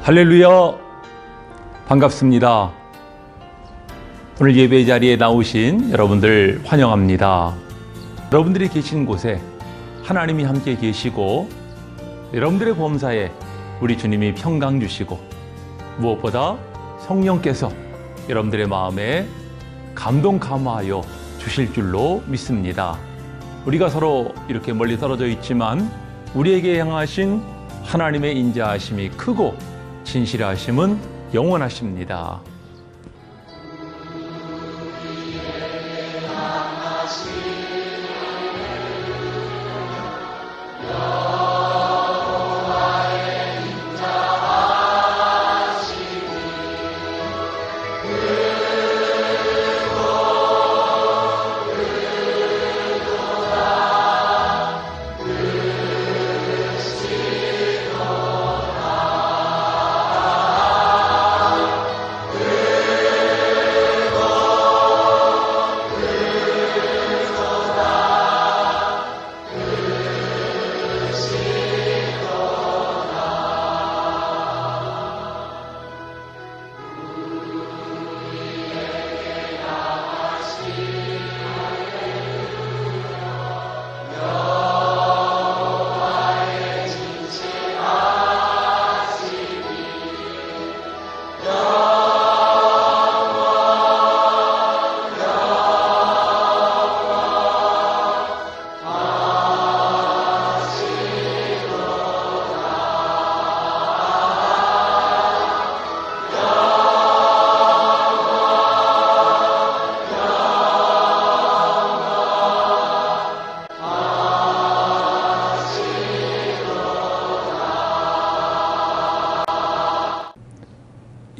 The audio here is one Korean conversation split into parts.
할렐루야! 반갑습니다. 오늘 예배 자리에 나오신 여러분들 환영합니다. 여러분들이 계신 곳에 하나님이 함께 계시고 여러분들의 범사에 우리 주님이 평강 주시고 무엇보다 성령께서 여러분들의 마음에 감동 감화하여 주실 줄로 믿습니다. 우리가 서로 이렇게 멀리 떨어져 있지만 우리에게 향하신 하나님의 인자하심이 크고 진실하심은 영원하십니다.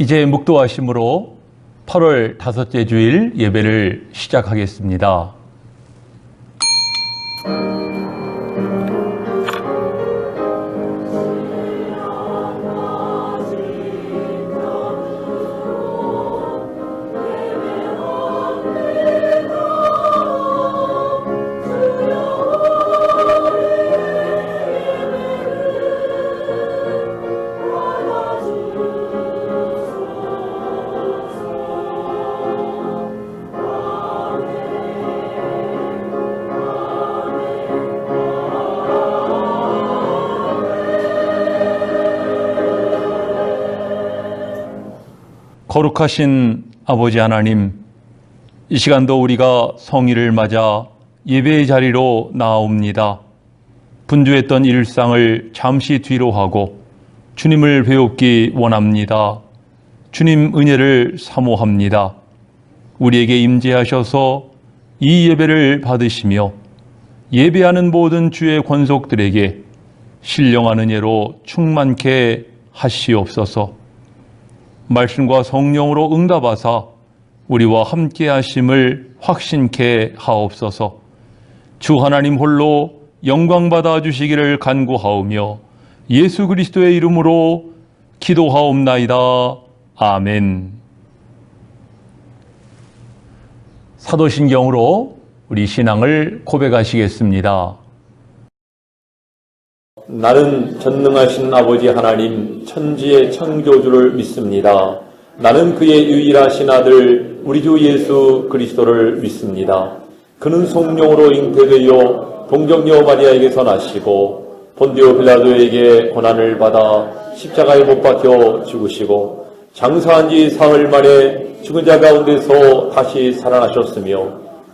이제 묵도하심으로 8월 다섯째 주일 예배를 시작하겠습니다. 거룩하신 아버지 하나님, 이 시간도 우리가 성일을 맞아 예배의 자리로 나아옵니다. 분주했던 일상을 잠시 뒤로 하고 주님을 배웁기 원합니다. 주님 은혜를 사모합니다. 우리에게 임재하셔서 이 예배를 받으시며 예배하는 모든 주의 권속들에게 신령한 은혜로 충만케 하시옵소서. 말씀과 성령으로 응답하사 우리와 함께 하심을 확신케 하옵소서. 주 하나님 홀로 영광 받아 주시기를 간구하오며 예수 그리스도의 이름으로 기도하옵나이다. 아멘. 사도신경으로 우리 신앙을 고백하시겠습니다. 나는 전능하신 아버지 하나님 천지의 창조주를 믿습니다. 나는 그의 유일하신 아들 우리 주 예수 그리스도를 믿습니다. 그는 성령으로 잉태되어 동정녀 마리아에게서 나시고 본디오 빌라도에게 고난을 받아 십자가에 못 박혀 죽으시고 장사한 지 사흘 만에 죽은 자 가운데서 다시 살아나셨으며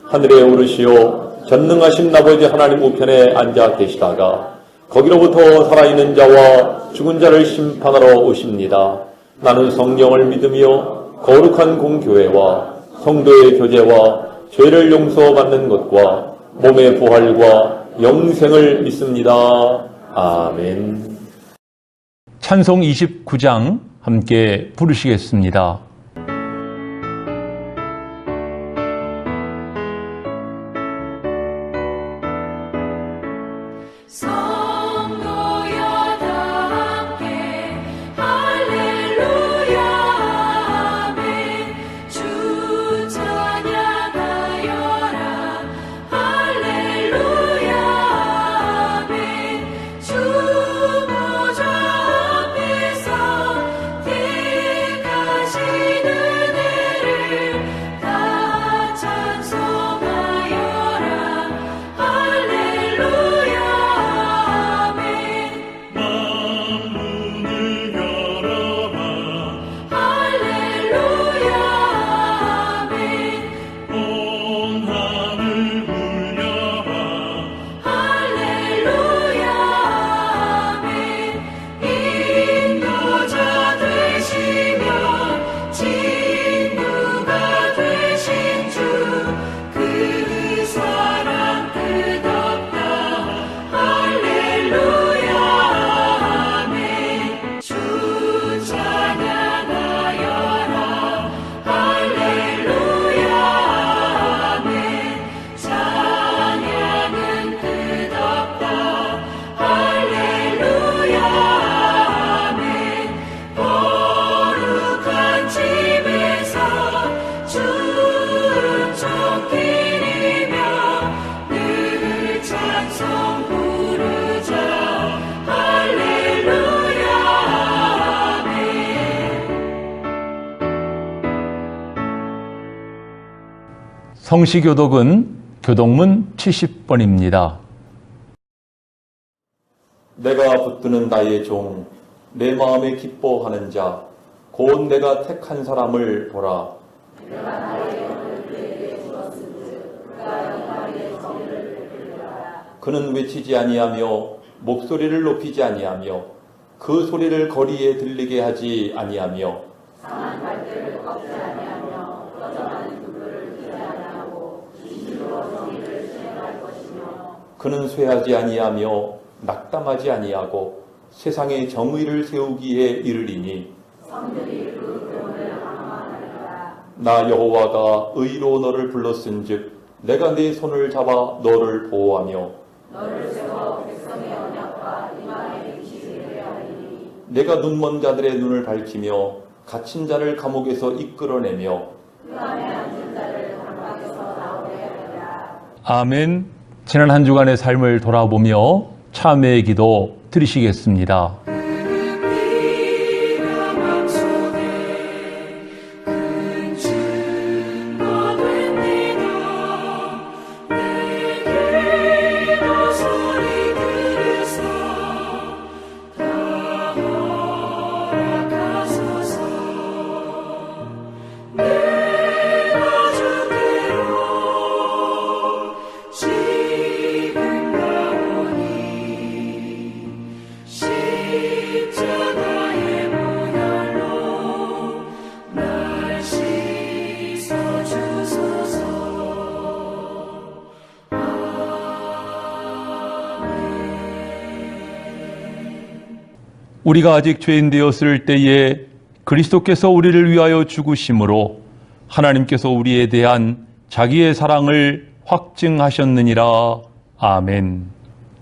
하늘에 오르시어 전능하신 아버지 하나님 우편에 앉아 계시다가 거기로부터 살아있는 자와 죽은 자를 심판하러 오십니다. 나는 성령을 믿으며 거룩한 공교회와 성도의 교제와 죄를 용서받는 것과 몸의 부활과 영생을 믿습니다. 아멘. 찬송 29장 함께 부르시겠습니다. 성시교독은 교독문 70번입니다. 내가 붙드는 나의 종, 내 마음에 기뻐하는 자, 곧 내가 택한 사람을 보라. 그는 외치지 아니하며 목소리를 높이지 아니하며 그 소리를 거리에 들리게 하지 아니하며 그는 쇠하지 아니하며 낙담하지 아니하고 세상에 정의를 세우기에 이르리니 나 여호와가 의로 너를 불렀은즉 내가 네 손을 잡아 너를 보호하며 내가 눈먼 자들의 눈을 밝히며 갇힌 자를 감옥에서 이끌어내며 아멘. 지난 한 주간의 삶을 돌아보며 참회의 기도 드리시겠습니다. 우리가 아직 죄인 되었을 때에 그리스도께서 우리를 위하여 죽으심으로 하나님께서 우리에 대한 자기의 사랑을 확증하셨느니라. 아멘.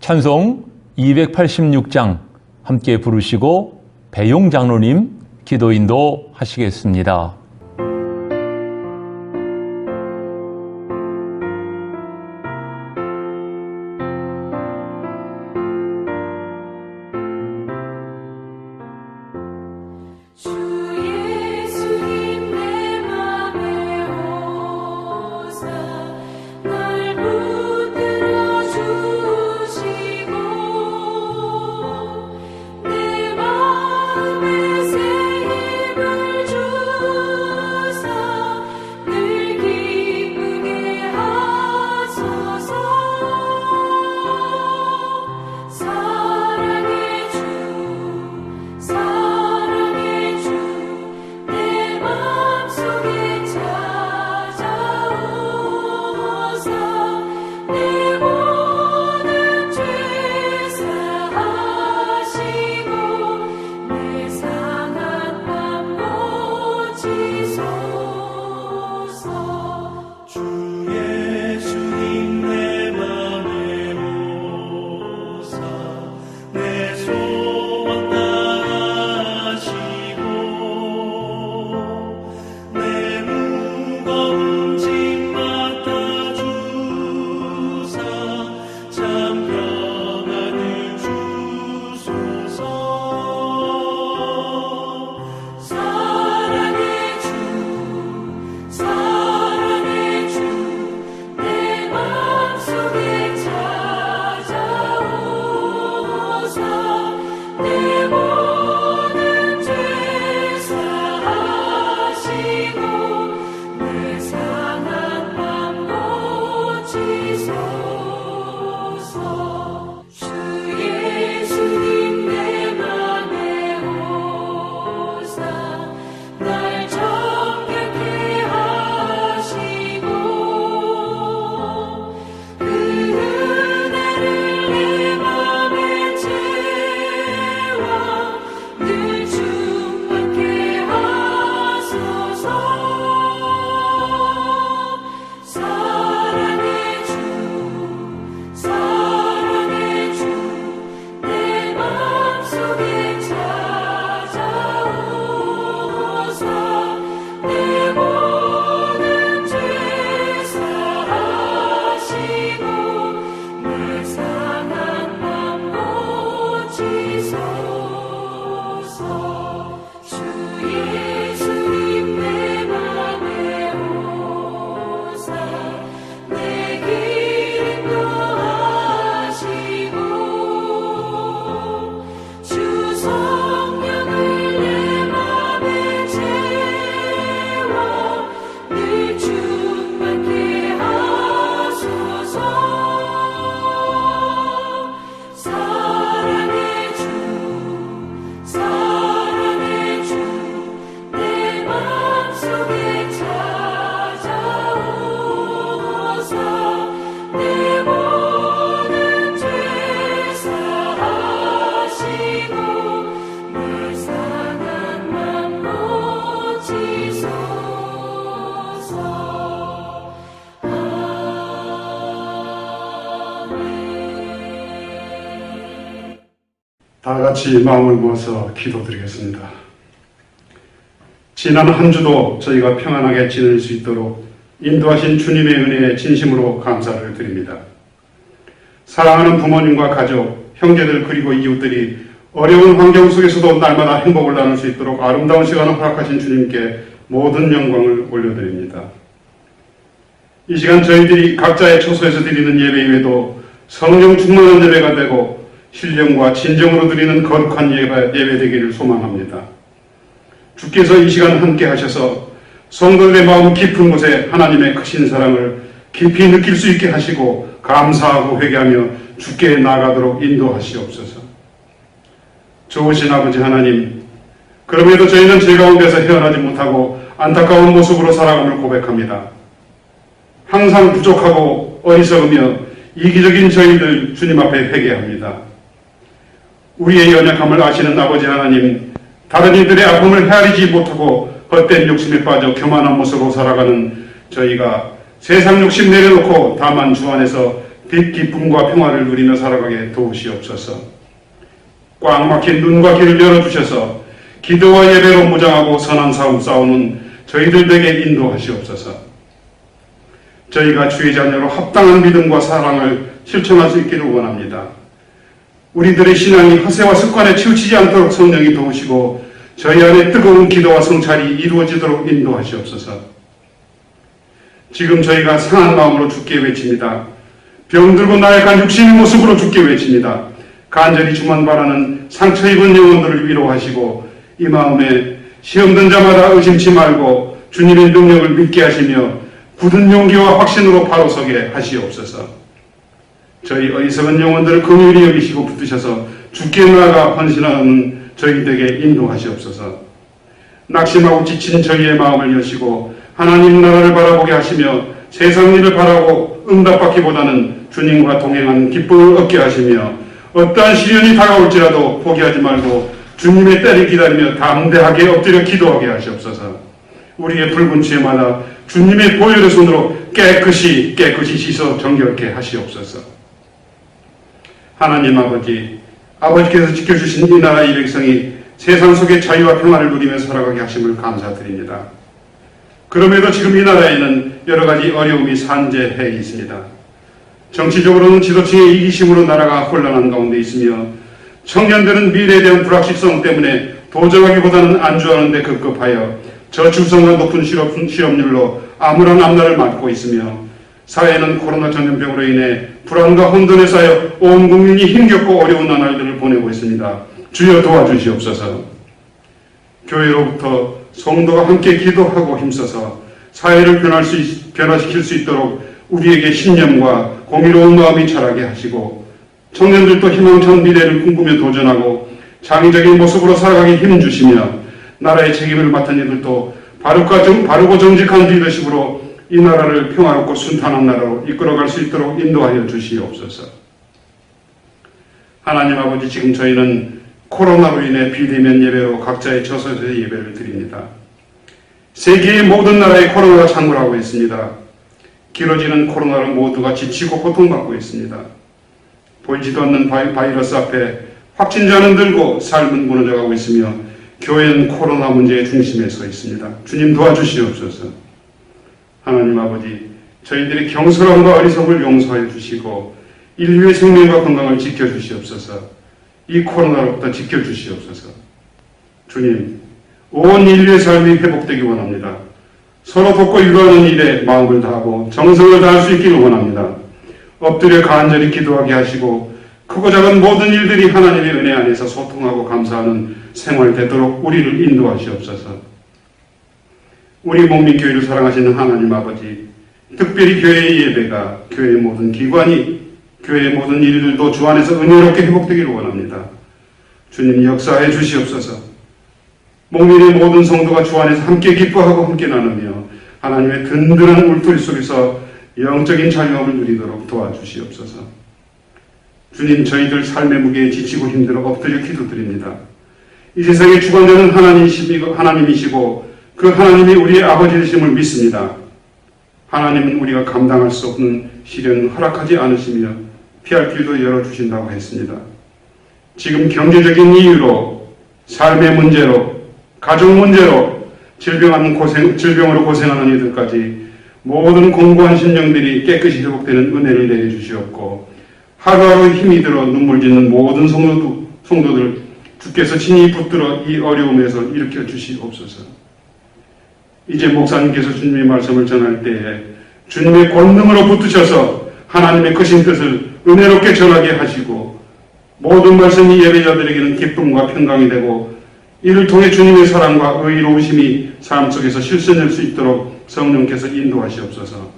찬송 286장 함께 부르시고 배용 장로님 기도 인도하시겠습니다. 내 마음에 새 힘을 다 같이 마음을 모아서 기도드리겠습니다. 지난 한 주도 저희가 평안하게 지낼 수 있도록 인도하신 주님의 은혜에 진심으로 감사를 드립니다. 사랑하는 부모님과 가족, 형제들 그리고 이웃들이 어려운 환경 속에서도 날마다 행복을 나눌 수 있도록 아름다운 시간을 허락하신 주님께 모든 영광을 올려드립니다. 이 시간 저희들이 각자의 처소에서 드리는 예배 이외에도 성령 충만한 예배가 되고 신령과 진정으로 드리는 거룩한 예배 되기를 소망합니다. 주께서 이 시간 함께 하셔서 성도들의 마음 깊은 곳에 하나님의 크신 사랑을 깊이 느낄 수 있게 하시고 감사하고 회개하며 주께 나아가도록 인도하시옵소서. 좋으신 아버지 하나님, 그럼에도 저희는 죄 가운데서 헤어나지 못하고 안타까운 모습으로 살아감을 고백합니다. 항상 부족하고 어리석으며 이기적인 저희들 주님 앞에 회개합니다. 우리의 연약함을 아시는 아버지 하나님, 다른 이들의 아픔을 헤아리지 못하고 헛된 욕심에 빠져 교만한 모습으로 살아가는 저희가 세상 욕심 내려놓고 다만 주 안에서 빛 기쁨과 평화를 누리며 살아가게 도우시옵소서. 꽉 막힌 눈과 귀를 열어주셔서 기도와 예배로 무장하고 선한 싸움 싸우는 저희들에게 인도하시옵소서. 저희가 주의 자녀로 합당한 믿음과 사랑을 실천할 수 있기를 원합니다. 우리들의 신앙이 허세와 습관에 치우치지 않도록 성령이 도우시고 저희 안에 뜨거운 기도와 성찰이 이루어지도록 인도하시옵소서. 지금 저희가 상한 마음으로 주께 외칩니다. 병들고 나약한 육신의 모습으로 주께 외칩니다. 간절히 주만 바라는 상처 입은 영혼들을 위로하시고 이 마음에 시험된 자마다 의심치 말고 주님의 능력을 믿게 하시며 굳은 용기와 확신으로 바로 서게 하시옵소서. 저희 어리석은 영혼들을 긍휼히 여기시고 붙드셔서 주께 나아가 헌신하는 저희들에게 인도하시옵소서. 낙심하고 지친 저희의 마음을 여시고 하나님 나라를 바라보게 하시며 세상 일을 바라고 응답받기보다는 주님과 동행하는 기쁨을 얻게 하시며 어떠한 시련이 다가올지라도 포기하지 말고 주님의 때를 기다리며 담대하게 엎드려 기도하게 하시옵소서. 우리의 붉은 죄마다 주님의 보혈의 손으로 깨끗이 씻어 정결케 하시옵소서. 하나님 아버지께서 지켜주신 이 나라 이 백성이 세상 속에 자유와 평화를 누리며 살아가게 하심을 감사드립니다. 그럼에도 지금 이 나라에는 여러 가지 어려움이 산재해 있습니다. 정치적으로는 지도층의 이기심으로 나라가 혼란한 가운데 있으며 청년들은 미래에 대한 불확실성 때문에 도정하기보다는 안주하는 데 급급하여 저출산과 높은 실업률로 암울한 앞날을 맞고 있으며 사회는 코로나 전염병으로 인해 불안과 혼돈에 쌓여 온 국민이 힘겹고 어려운 나날들을 보내고 있습니다. 주여 도와주시옵소서. 교회로부터 성도가 함께 기도하고 힘써서 사회를 변화시킬 수 있도록 우리에게 신념과 공의로운 마음이 자라게 하시고 청년들도 희망찬 미래를 꿈꾸며 도전하고 장의적인 모습으로 살아가기 힘주시며 나라의 책임을 맡은 이들도 바르고 정직한 리더십으로 이 나라를 평화롭고 순탄한 나라로 이끌어갈 수 있도록 인도하여 주시옵소서. 하나님 아버지, 지금 저희는 코로나로 인해 비대면 예배로 각자의 처소에서 예배를 드립니다. 세계의 모든 나라에 코로나가 창궐하고 있습니다. 길어지는 코로나로 모두가 지치고 고통받고 있습니다. 보이지도 않는 바이러스 앞에 확진자는 늘고 삶은 무너져가고 있으며 교회는 코로나 문제의 중심에 서 있습니다. 주님 도와주시옵소서. 하나님 아버지, 저희들의 경솔함과 어리석음을 용서하여 주시고 인류의 생명과 건강을 지켜주시옵소서. 이 코로나로부터 지켜주시옵소서. 주님, 온 인류의 삶이 회복되기 원합니다. 서로 돕고 위로하는 일에 마음을 다하고 정성을 다할 수 있기를 원합니다. 엎드려 간절히 기도하게 하시고 크고 작은 모든 일들이 하나님의 은혜 안에서 소통하고 감사하는 생활 되도록 우리를 인도하시옵소서. 우리 목민교회를 사랑하시는 하나님 아버지, 특별히 교회의 예배가, 교회의 모든 기관이, 교회의 모든 일들도 주 안에서 은혜롭게 회복되기를 원합니다. 주님 역사해 주시옵소서. 목민의 모든 성도가 주 안에서 함께 기뻐하고 함께 나누며 하나님의 든든한 울토리 속에서 영적인 자유함을 누리도록 도와주시옵소서. 주님, 저희들 삶의 무게에 지치고 힘들어 엎드려 기도드립니다. 이 세상의 주관자는 하나님이시고 그 하나님이 우리의 아버지 되심을 믿습니다. 하나님은 우리가 감당할 수 없는 시련을 허락하지 않으시며 피할 길도 열어주신다고 했습니다. 지금 경제적인 이유로, 삶의 문제로, 가족 문제로 질병으로 고생하는 이들까지 모든 공고한 심령들이 깨끗이 회복되는 은혜를 내려주시옵고, 하루하루 힘이 들어 눈물 짓는 모든 성도들 주께서 친히 붙들어 이 어려움에서 일으켜 주시옵소서. 이제 목사님께서 주님의 말씀을 전할 때에 주님의 권능으로 붙드셔서 하나님의 크신 뜻을 은혜롭게 전하게 하시고, 모든 말씀이 예배자들에게는 기쁨과 평강이 되고, 이를 통해 주님의 사랑과 의로우심이 삶 속에서 실천될 수 있도록 성령께서 인도하시옵소서.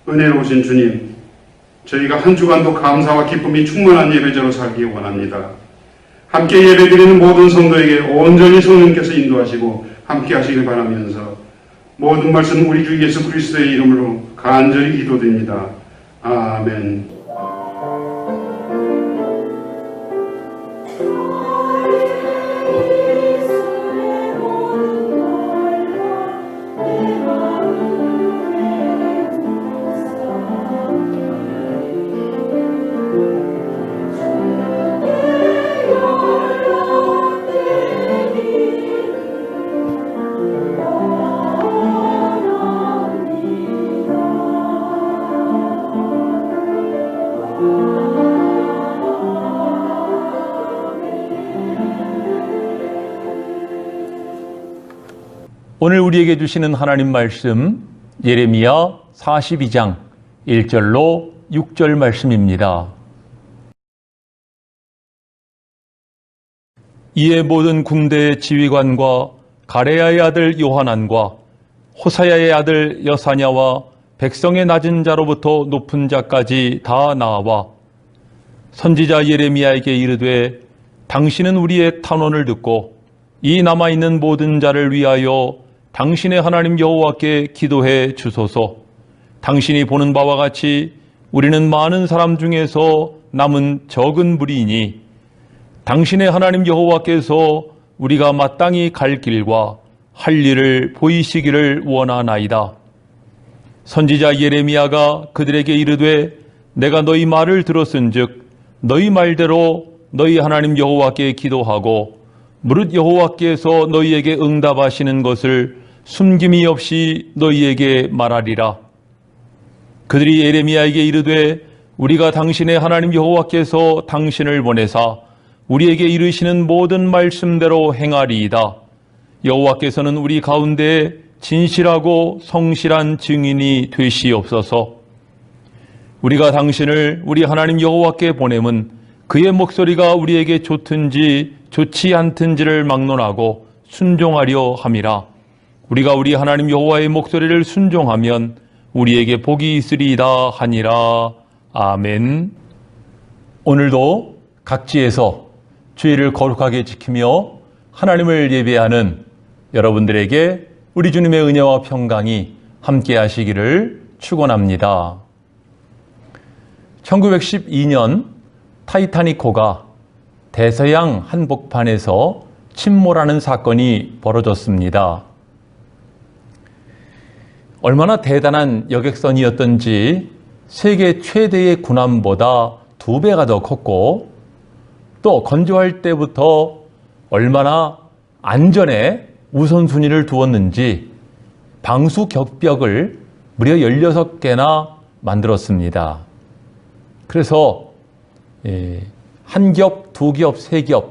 은혜로우신 주님, 저희가 한 주간도 감사와 기쁨이 충만한 예배자로 살기 원합니다. 함께 예배드리는 모든 성도에게 온전히 성령께서 인도하시고 함께 하시길 바라면서 모든 말씀 우리 주 예수 그리스도의 이름으로 간절히 기도드립니다. 아멘. 오늘 우리에게 주시는 하나님 말씀 예레미야 42장 1절로 6절 말씀입니다. 이에 모든 군대의 지휘관과 가레야의 아들 요하난과 호사야의 아들 여사냐와 백성의 낮은 자로부터 높은 자까지 다 나와 선지자 예레미야에게 이르되 당신은 우리의 탄원을 듣고 이 남아있는 모든 자를 위하여 당신의 하나님 여호와께 기도해 주소서. 당신이 보는 바와 같이 우리는 많은 사람 중에서 남은 적은 무리이니 당신의 하나님 여호와께서 우리가 마땅히 갈 길과 할 일을 보이시기를 원하나이다. 선지자 예레미야가 그들에게 이르되 내가 너희 말을 들었은즉 너희 말대로 너희 하나님 여호와께 기도하고 무릇 여호와께서 너희에게 응답하시는 것을 숨김이 없이 너희에게 말하리라. 그들이 예레미야에게 이르되 우리가 당신의 하나님 여호와께서 당신을 보내사 우리에게 이르시는 모든 말씀대로 행하리이다. 여호와께서는 우리 가운데 진실하고 성실한 증인이 되시옵소서. 우리가 당신을 우리 하나님 여호와께 보냄은 그의 목소리가 우리에게 좋든지 좋지 않든지를 막론하고 순종하려 함이라. 우리가 우리 하나님 여호와의 목소리를 순종하면 우리에게 복이 있으리이다 하니라. 아멘. 오늘도 각지에서 주일을 거룩하게 지키며 하나님을 예배하는 여러분들에게 우리 주님의 은혜와 평강이 함께 하시기를 축원합니다. 1912년 타이타닉호가 대서양 한복판에서 침몰하는 사건이 벌어졌습니다. 얼마나 대단한 여객선이었던지 세계 최대의 군함보다 2배가 더 컸고 또 건조할 때부터 얼마나 안전에 우선순위를 두었는지 방수 격벽을 무려 16개나 만들었습니다. 그래서 한 겹, 2겹, 3겹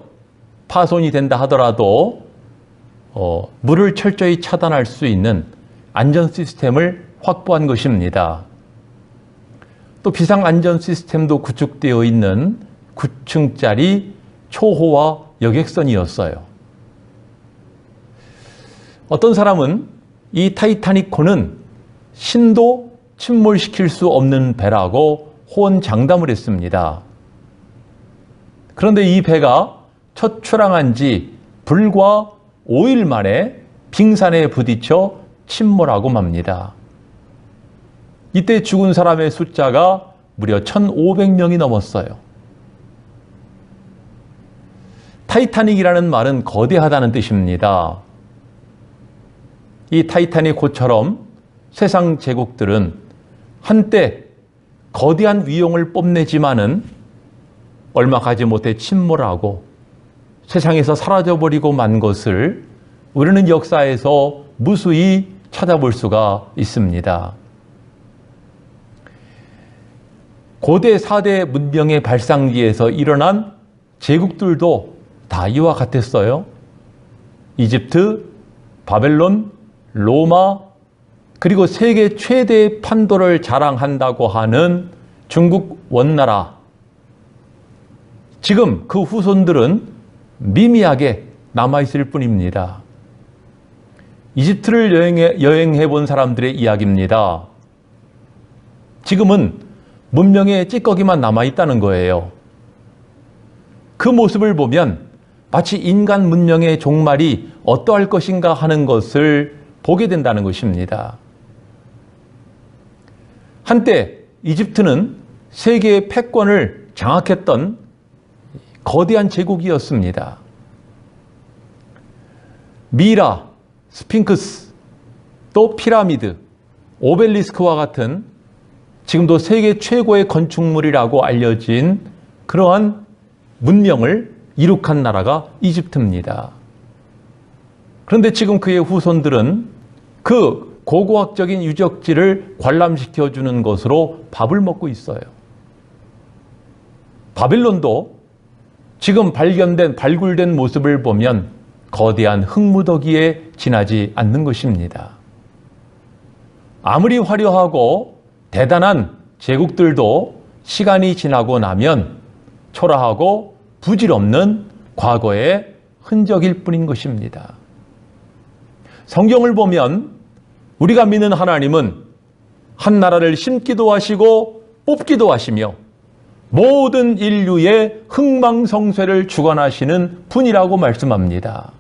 파손이 된다 하더라도 물을 철저히 차단할 수 있는 안전 시스템을 확보한 것입니다. 또 비상 안전 시스템도 구축되어 있는 9층짜리 초호화 여객선이었어요. 어떤 사람은 이 타이타닉호는 신도 침몰시킬 수 없는 배라고 호언장담을 했습니다. 그런데 이 배가 첫 출항한 지 불과 5일 만에 빙산에 부딪혀 침몰하고 맙니다. 이때 죽은 사람의 숫자가 무려 1,500명이 넘었어요. 타이타닉이라는 말은 거대하다는 뜻입니다. 이 타이타닉호처럼 세상 제국들은 한때 거대한 위용을 뽐내지만은 얼마 가지 못해 침몰하고 세상에서 사라져버리고 만 것을 우리는 역사에서 무수히 찾아볼 수가 있습니다. 고대 4대 문명의 발상지에서 일어난 제국들도 다 이와 같았어요. 이집트, 바벨론, 로마, 그리고 세계 최대의 판도를 자랑한다고 하는 중국 원나라. 지금 그 후손들은 미미하게 남아있을 뿐입니다. 이집트를 여행해 본 사람들의 이야기입니다. 지금은 문명의 찌꺼기만 남아있다는 거예요. 그 모습을 보면 마치 인간 문명의 종말이 어떠할 것인가 하는 것을 보게 된다는 것입니다. 한때 이집트는 세계의 패권을 장악했던 거대한 제국이었습니다. 미라, 스핑크스, 또 피라미드, 오벨리스크와 같은 지금도 세계 최고의 건축물이라고 알려진 그러한 문명을 이룩한 나라가 이집트입니다. 그런데 지금 그의 후손들은 그 고고학적인 유적지를 관람시켜주는 것으로 밥을 먹고 있어요. 바빌론도 지금 발굴된 모습을 보면 거대한 흙무더기에 지나지 않는 것입니다. 아무리 화려하고 대단한 제국들도 시간이 지나고 나면 초라하고 부질없는 과거의 흔적일 뿐인 것입니다. 성경을 보면 우리가 믿는 하나님은 한 나라를 심기도 하시고 뽑기도 하시며 모든 인류의 흥망성쇠를 주관하시는 분이라고 말씀합니다.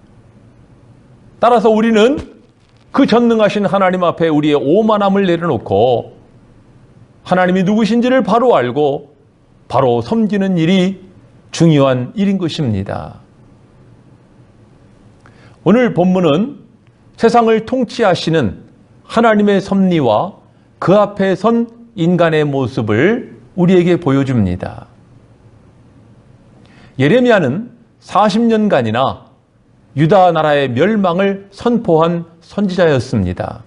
따라서 우리는 그 전능하신 하나님 앞에 우리의 오만함을 내려놓고 하나님이 누구신지를 바로 알고 바로 섬기는 일이 중요한 일인 것입니다. 오늘 본문은 세상을 통치하시는 하나님의 섭리와 그 앞에 선 인간의 모습을 우리에게 보여줍니다. 예레미야는 40년간이나 유다 나라의 멸망을 선포한 선지자였습니다.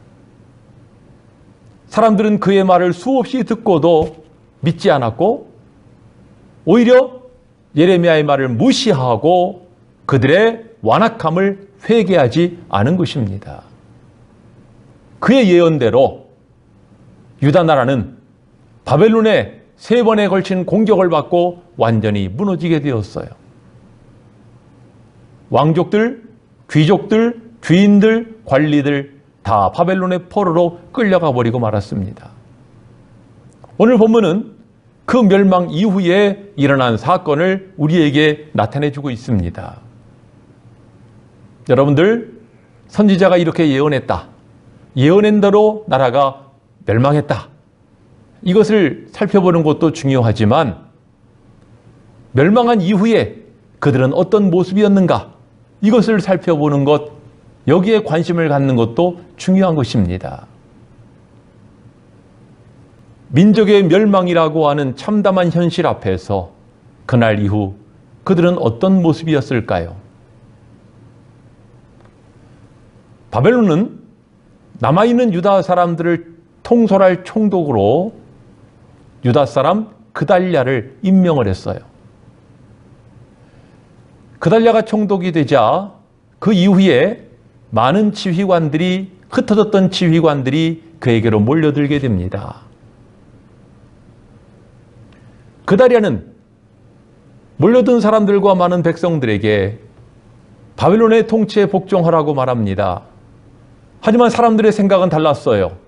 사람들은 그의 말을 수없이 듣고도 믿지 않았고 오히려 예레미야의 말을 무시하고 그들의 완악함을 회개하지 않은 것입니다. 그의 예언대로 유다 나라는 바벨론의 3번에 걸친 공격을 받고 완전히 무너지게 되었어요. 왕족들, 귀족들, 귀인들, 관리들 다 바벨론의 포로로 끌려가 버리고 말았습니다. 오늘 본문은 그 멸망 이후에 일어난 사건을 우리에게 나타내주고 있습니다. 여러분들, 선지자가 이렇게 예언했다. 예언한 대로 나라가 멸망했다. 이것을 살펴보는 것도 중요하지만 멸망한 이후에 그들은 어떤 모습이었는가? 이것을 살펴보는 것, 여기에 관심을 갖는 것도 중요한 것입니다. 민족의 멸망이라고 하는 참담한 현실 앞에서 그날 이후 그들은 어떤 모습이었을까요? 바벨론은 남아있는 유다 사람들을 통솔할 총독으로 유다 사람 그달랴를 임명을 했어요. 그달랴가 총독이 되자 그 이후에 많은 지휘관들이, 흩어졌던 지휘관들이 그에게로 몰려들게 됩니다. 그달랴는 몰려든 사람들과 많은 백성들에게 바벨론의 통치에 복종하라고 말합니다. 하지만 사람들의 생각은 달랐어요.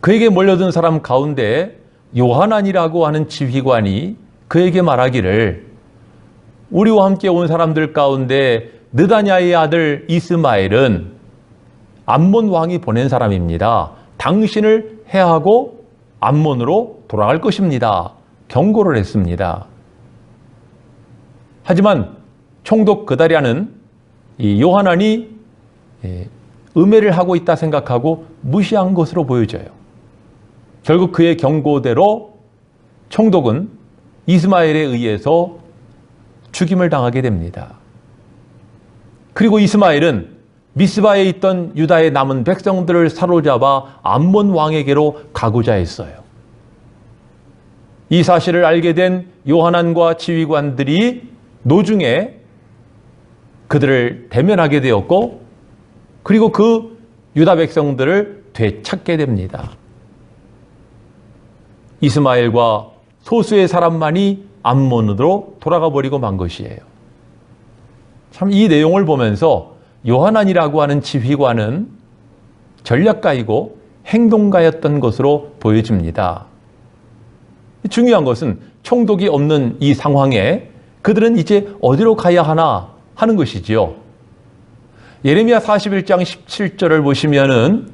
그에게 몰려든 사람 가운데 요하난이라고 하는 지휘관이 그에게 말하기를 우리와 함께 온 사람들 가운데 느다냐의 아들 이스마엘은 암몬 왕이 보낸 사람입니다. 당신을 해하고 암몬으로 돌아갈 것입니다. 경고를 했습니다. 하지만 총독 그달랴는 이 요하난이 음해를 하고 있다 생각하고 무시한 것으로 보여져요. 결국 그의 경고대로 총독은 이스마엘에 의해서 죽임을 당하게 됩니다. 그리고 이스마엘은 미스바에 있던 유다의 남은 백성들을 사로잡아 암몬 왕에게로 가고자 했어요. 이 사실을 알게 된 요하난과 지휘관들이 노중에 그들을 대면하게 되었고, 그리고 그 유다 백성들을 되찾게 됩니다. 이스마엘과 소수의 사람만이 암몬으로 돌아가 버리고 만 것이에요. 참 이 내용을 보면서 요하난이라고 하는 지휘관은 전략가이고 행동가였던 것으로 보여집니다. 중요한 것은 총독이 없는 이 상황에 그들은 이제 어디로 가야 하나 하는 것이지요. 예레미야 41장 17절을 보시면은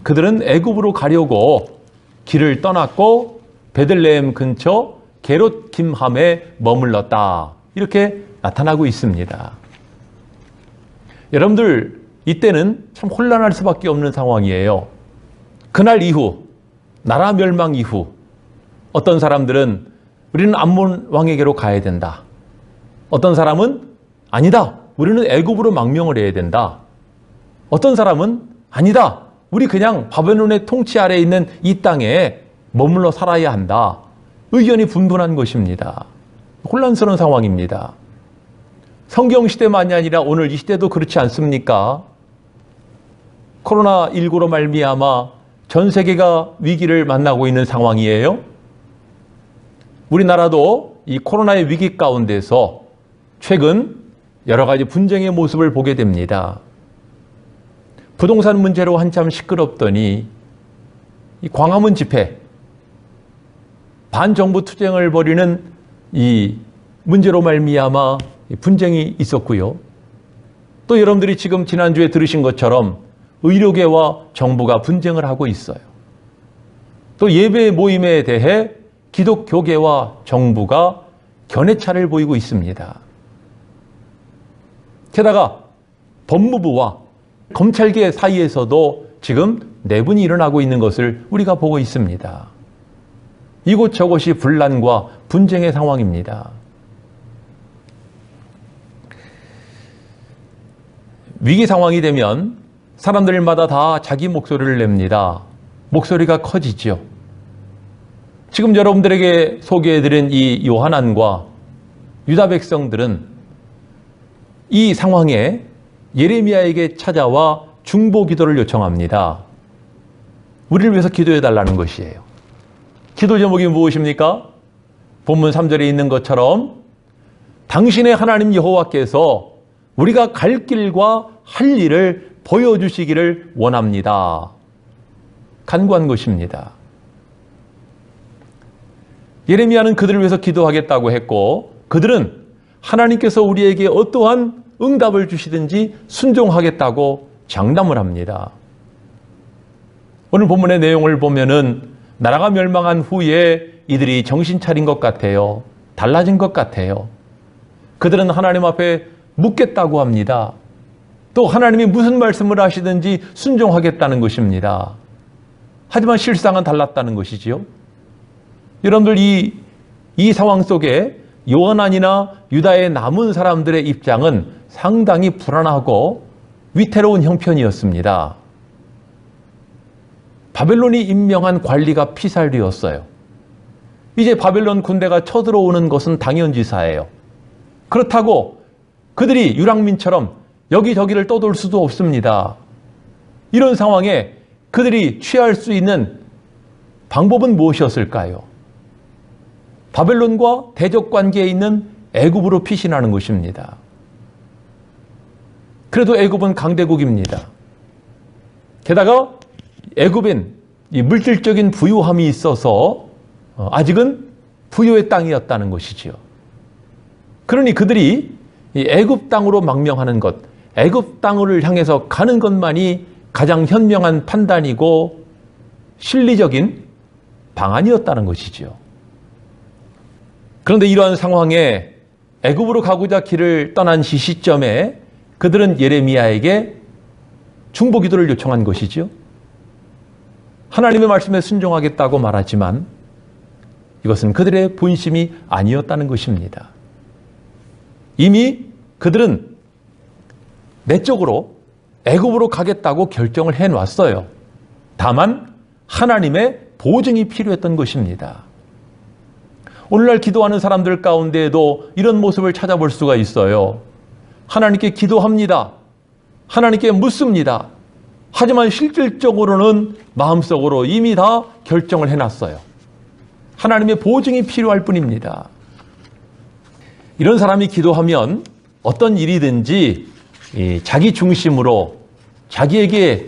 그들은 애굽으로 가려고 길을 떠났고 베들레헴 근처 게롯 김함에 머물렀다. 이렇게 나타나고 있습니다. 여러분들, 이때는 참 혼란할 수밖에 없는 상황이에요. 그날 이후, 나라 멸망 이후 어떤 사람들은 우리는 암몬 왕에게로 가야 된다. 어떤 사람은 아니다. 우리는 애굽으로 망명을 해야 된다. 어떤 사람은 아니다. 우리 그냥 바벨론의 통치 아래에 있는 이 땅에 머물러 살아야 한다. 의견이 분분한 것입니다. 혼란스러운 상황입니다. 성경 시대만이 아니라 오늘 이 시대도 그렇지 않습니까? 코로나19로 말미암아 전 세계가 위기를 만나고 있는 상황이에요. 우리나라도 이 코로나의 위기 가운데서 최근 여러 가지 분쟁의 모습을 보게 됩니다. 부동산 문제로 한참 시끄럽더니 이 광화문 집회, 반정부 투쟁을 벌이는 이 문제로 말미암아 분쟁이 있었고요. 또 여러분들이 지금 지난주에 들으신 것처럼 의료계와 정부가 분쟁을 하고 있어요. 또 예배 모임에 대해 기독교계와 정부가 견해차를 보이고 있습니다. 게다가 법무부와 검찰계 사이에서도 지금 내분이 일어나고 있는 것을 우리가 보고 있습니다. 이곳저곳이 분란과 분쟁의 상황입니다. 위기 상황이 되면 사람들마다 다 자기 목소리를 냅니다. 목소리가 커지죠. 지금 여러분들에게 소개해드린 이 요하난과 유다 백성들은 이 상황에 예레미야에게 찾아와 중보 기도를 요청합니다. 우리를 위해서 기도해달라는 것이에요. 기도 제목이 무엇입니까? 본문 3절에 있는 것처럼 당신의 하나님 여호와께서 우리가 갈 길과 할 일을 보여주시기를 원합니다. 간구한 것입니다. 예레미야는 그들을 위해서 기도하겠다고 했고, 그들은 하나님께서 우리에게 어떠한 응답을 주시든지 순종하겠다고 장담을 합니다. 오늘 본문의 내용을 보면은 나라가 멸망한 후에 이들이 정신 차린 것 같아요. 달라진 것 같아요. 그들은 하나님 앞에 묻겠다고 합니다. 또 하나님이 무슨 말씀을 하시든지 순종하겠다는 것입니다. 하지만 실상은 달랐다는 것이지요. 여러분들 이 상황 속에 요하난이나 유다의 남은 사람들의 입장은 상당히 불안하고 위태로운 형편이었습니다. 바벨론이 임명한 관리가 피살되었어요. 이제 바벨론 군대가 쳐들어오는 것은 당연지사예요. 그렇다고 그들이 유랑민처럼 여기저기를 떠돌 수도 없습니다. 이런 상황에 그들이 취할 수 있는 방법은 무엇이었을까요? 바벨론과 대적 관계에 있는 애굽으로 피신하는 것입니다. 그래도 애굽은 강대국입니다. 게다가 애굽엔 이 물질적인 부유함이 있어서 아직은 부유의 땅이었다는 것이지요. 그러니 그들이 이 애굽 땅으로 망명하는 것, 애굽 땅을 향해서 가는 것만이 가장 현명한 판단이고 실리적인 방안이었다는 것이지요. 그런데 이러한 상황에 애굽으로 가고자 길을 떠난 시점에 그들은 예레미야에게 중보 기도를 요청한 것이죠. 하나님의 말씀에 순종하겠다고 말하지만 이것은 그들의 본심이 아니었다는 것입니다. 이미 그들은 내적으로 애굽으로 가겠다고 결정을 해놨어요. 다만 하나님의 보증이 필요했던 것입니다. 오늘날 기도하는 사람들 가운데에도 이런 모습을 찾아볼 수가 있어요. 하나님께 기도합니다. 하나님께 묻습니다. 하지만 실질적으로는 마음속으로 이미 다 결정을 해놨어요. 하나님의 보증이 필요할 뿐입니다. 이런 사람이 기도하면 어떤 일이든지 자기 중심으로 자기에게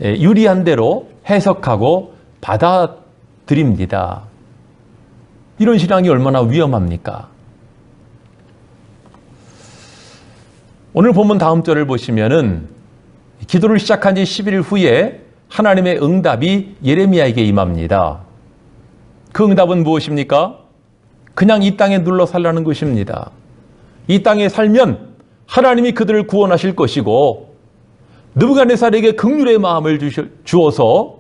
유리한 대로 해석하고 받아들입니다. 이런 신앙이 얼마나 위험합니까? 오늘 본문 다음 절을 보시면은 기도를 시작한 지 10일 후에 하나님의 응답이 예레미야에게 임합니다. 그 응답은 무엇입니까? 그냥 이 땅에 눌러 살라는 것입니다. 이 땅에 살면 하나님이 그들을 구원하실 것이고 느부갓네살에게 긍휼의 마음을 주어서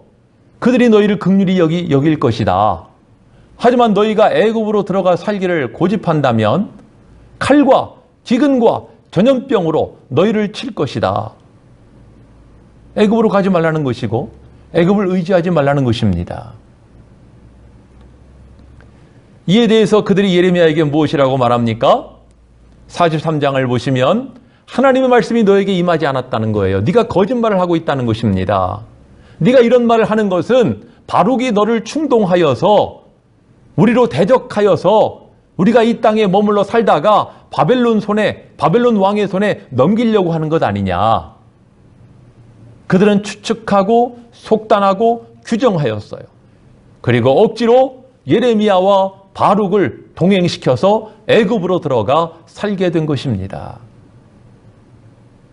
그들이 너희를 긍휼히 여길 것이다. 하지만 너희가 애굽으로 들어가 살기를 고집한다면 칼과 기근과 전염병으로 너희를 칠 것이다. 애굽으로 가지 말라는 것이고 애굽을 의지하지 말라는 것입니다. 이에 대해서 그들이 예레미야에게 무엇이라고 말합니까? 43장을 보시면 하나님의 말씀이 너에게 임하지 않았다는 거예요. 네가 거짓말을 하고 있다는 것입니다. 네가 이런 말을 하는 것은 바룩이 너를 충동하여서 우리로 대적하여서 우리가 이 땅에 머물러 살다가 바벨론 왕의 손에 넘기려고 하는 것 아니냐. 그들은 추측하고 속단하고 규정하였어요. 그리고 억지로 예레미야와 바룩을 동행시켜서 애굽으로 들어가 살게 된 것입니다.